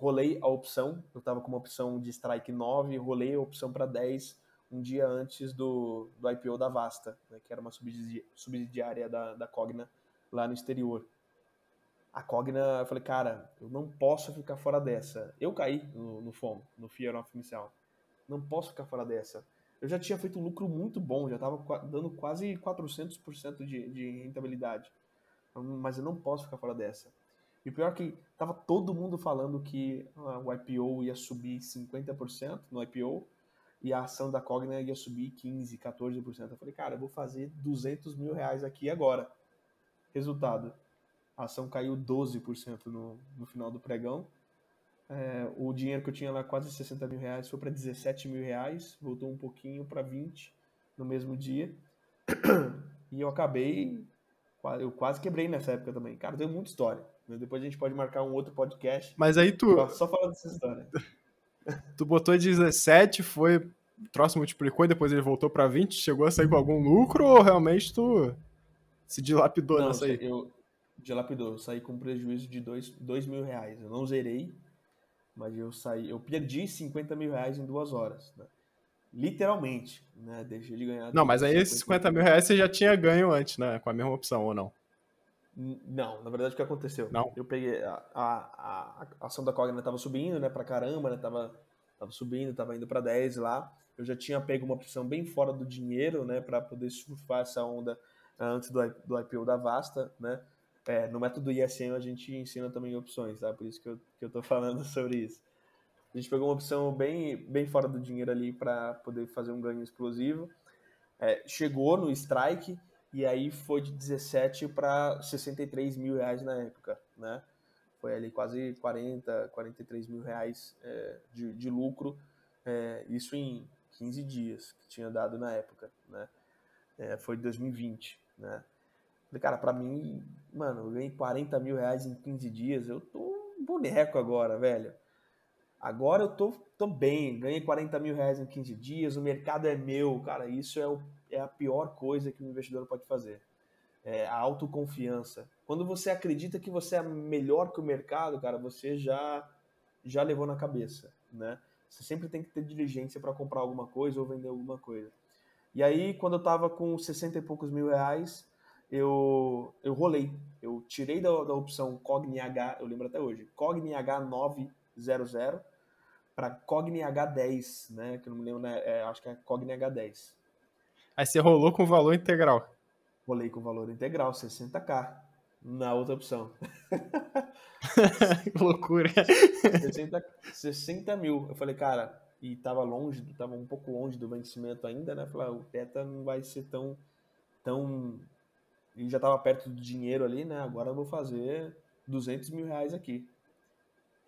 rolei a opção, eu tava com uma opção de strike 9, rolei a opção para 10 um dia antes do IPO da Vasta, né, que era uma subsidiária da Cogna lá no exterior. A Cogna, eu falei, cara, eu não posso ficar fora dessa. Eu caí no FOMO, no Fear of Missing Out. Não posso ficar fora dessa. Eu já tinha feito um lucro muito bom, já estava dando quase 400% de rentabilidade. Mas eu não posso ficar fora dessa. E o pior é que tava todo mundo falando que o IPO ia subir 50% no IPO e a ação da Cogna ia subir 15%, 14%. Eu falei, cara, eu vou fazer 200 mil reais aqui agora. Resultado, a ação caiu 12% no final do pregão. O dinheiro que eu tinha lá, quase 60 mil reais, foi para 17 mil reais, voltou um pouquinho para 20 no mesmo dia. E eu quase quebrei nessa época também. Cara, tem muita história. Depois a gente pode marcar um outro podcast. Mas aí Só falando dessa história. Tu botou 17, foi. O troço multiplicou e depois ele voltou pra 20, chegou a sair com algum lucro ou realmente tu se dilapidou Não, nessa aí? eu dilapidou. Eu saí com prejuízo de 2 mil reais. Eu não zerei, mas eu perdi 50 mil reais em 2 horas. Né? Literalmente, né? Deixei de ganhar Não, mas aí esses 50 mil reais você já tinha ganho antes, né? Com a mesma opção, ou não? Não, na verdade o que aconteceu? Não. Eu peguei a ação da Cogna estava subindo, né, pra caramba, né, tava subindo, tava indo para 10 lá. Eu já tinha pego uma opção bem fora do dinheiro, né, para poder surfar essa onda antes do IPO da Vasta, né? No método ISM a gente ensina também opções, tá? Por isso que eu tô falando sobre isso. A gente pegou uma opção bem fora do dinheiro ali para poder fazer um ganho explosivo. Chegou no strike e aí foi de 17 para 63 mil reais na época, né? Foi ali quase 43 mil reais de lucro, isso em 15 dias que tinha dado na época, né? Foi de 2020, né? Falei, cara, pra mim, mano, eu ganhei 40 mil reais em 15 dias, eu tô um boneco agora, velho. Agora eu tô bem, ganhei 40 mil reais em 15 dias, o mercado é meu, cara, isso é a pior coisa que um investidor pode fazer. A autoconfiança. Quando você acredita que você é melhor que o mercado, cara, você já levou na cabeça, né? Você sempre tem que ter diligência para comprar alguma coisa ou vender alguma coisa. E aí, quando eu tava com 60 e poucos mil reais, eu rolei. Eu tirei da opção Cogni H, eu lembro até hoje, Cogni H900 para Cogni H10, né? Que eu não me lembro, né? Acho que é Cogni H10. Aí você rolou com o valor integral. Rolei com valor integral, 60k, na outra opção. Que loucura. 60 mil. Eu falei, cara, e tava um pouco longe do vencimento ainda, né? Falei, o Teta não vai ser tão... E já tava perto do dinheiro ali, né? Agora eu vou fazer 200 mil reais aqui.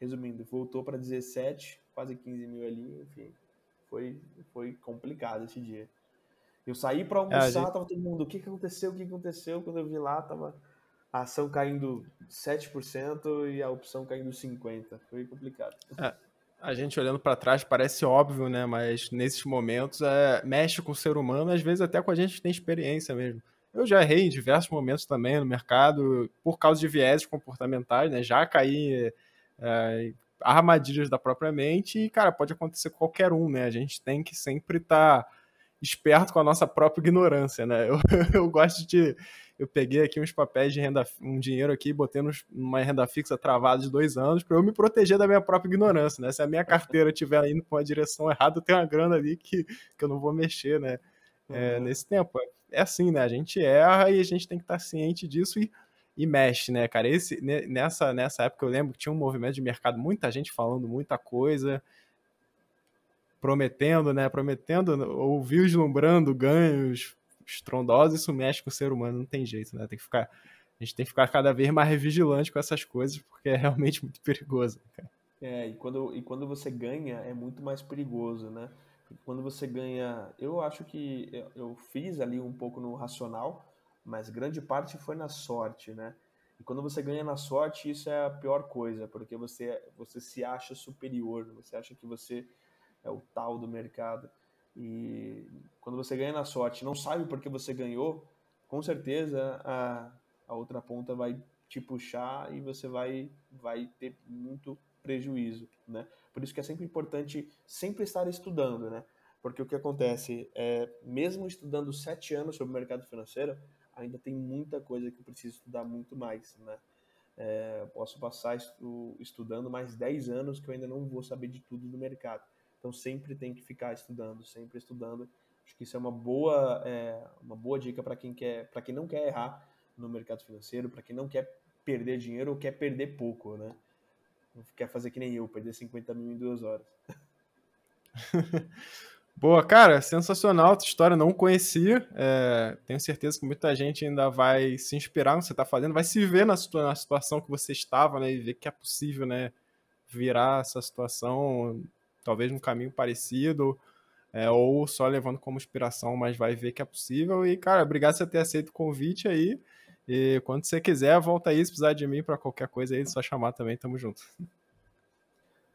Resumindo, voltou para 17, quase 15 mil ali, enfim. Foi complicado esse dia. Eu saí para almoçar, tava todo mundo, o que aconteceu? O que aconteceu? Quando eu vi lá, tava a ação caindo 7% e a opção caindo 50%. Foi complicado. A gente olhando para trás parece óbvio, né? Mas nesses momentos mexe com o ser humano, às vezes até com a gente que tem experiência mesmo. Eu já errei em diversos momentos também no mercado, por causa de viéses comportamentais, né? Já caí em armadilhas da própria mente e, cara, pode acontecer com qualquer um, né? A gente tem que sempre estar esperto com a nossa própria ignorância, né? Eu gosto de... Eu peguei aqui uns papéis de renda, um dinheiro aqui, botei numa renda fixa travada de 2 anos para eu me proteger da minha própria ignorância, né? Se a minha carteira estiver indo para uma direção errada, eu tenho uma grana ali que eu não vou mexer, né? Nesse tempo. É assim, né? A gente erra e a gente tem que estar ciente disso e mexe, né, cara? Nessa época eu lembro que tinha um movimento de mercado, muita gente falando muita coisa, prometendo, né? Prometendo ou vislumbrando ganhos estrondosos, isso mexe com o ser humano, não tem jeito, né? A gente tem que ficar cada vez mais vigilante com essas coisas, porque é realmente muito perigoso, cara. E quando você ganha, é muito mais perigoso, né? Porque quando você ganha, eu acho que eu fiz ali um pouco no racional, mas grande parte foi na sorte, né? E quando você ganha na sorte, isso é a pior coisa, porque você se acha superior, você acha que você é o tal do mercado. E quando você ganha na sorte, não sabe por que você ganhou, com certeza a outra ponta vai te puxar e você vai ter muito prejuízo, né? Por isso que é sempre importante sempre estar estudando, né? Porque o que acontece é, mesmo estudando 7 anos sobre o mercado financeiro, ainda tem muita coisa que eu preciso estudar muito mais, né? Posso passar estudando mais 10 anos que eu ainda não vou saber de tudo do mercado. Então sempre tem que ficar estudando, sempre estudando. Acho que isso é uma boa dica para quem não quer errar no mercado financeiro, para quem não quer perder dinheiro ou quer perder pouco, né? Não quer fazer que nem eu, perder 50 mil em 2 horas. Boa, cara, sensacional tua história, não conhecia. Tenho certeza que muita gente ainda vai se inspirar no que você está fazendo, vai se ver na situação que você estava, né, e ver que é possível, né, virar essa situação, talvez num caminho parecido, ou só levando como inspiração, mas vai ver que é possível. E, cara, obrigado por você ter aceito o convite aí. E quando você quiser, volta aí, se precisar de mim para qualquer coisa aí, é só chamar também, tamo junto.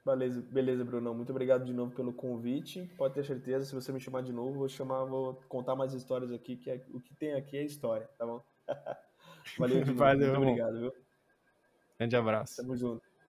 Beleza, beleza, Bruno. Muito obrigado de novo pelo convite. Pode ter certeza, se você me chamar de novo, vou contar mais histórias aqui, o que tem aqui é história, tá bom? Valeu de novo. Valeu, Muito irmão. obrigado, viu? Grande abraço. Tamo junto.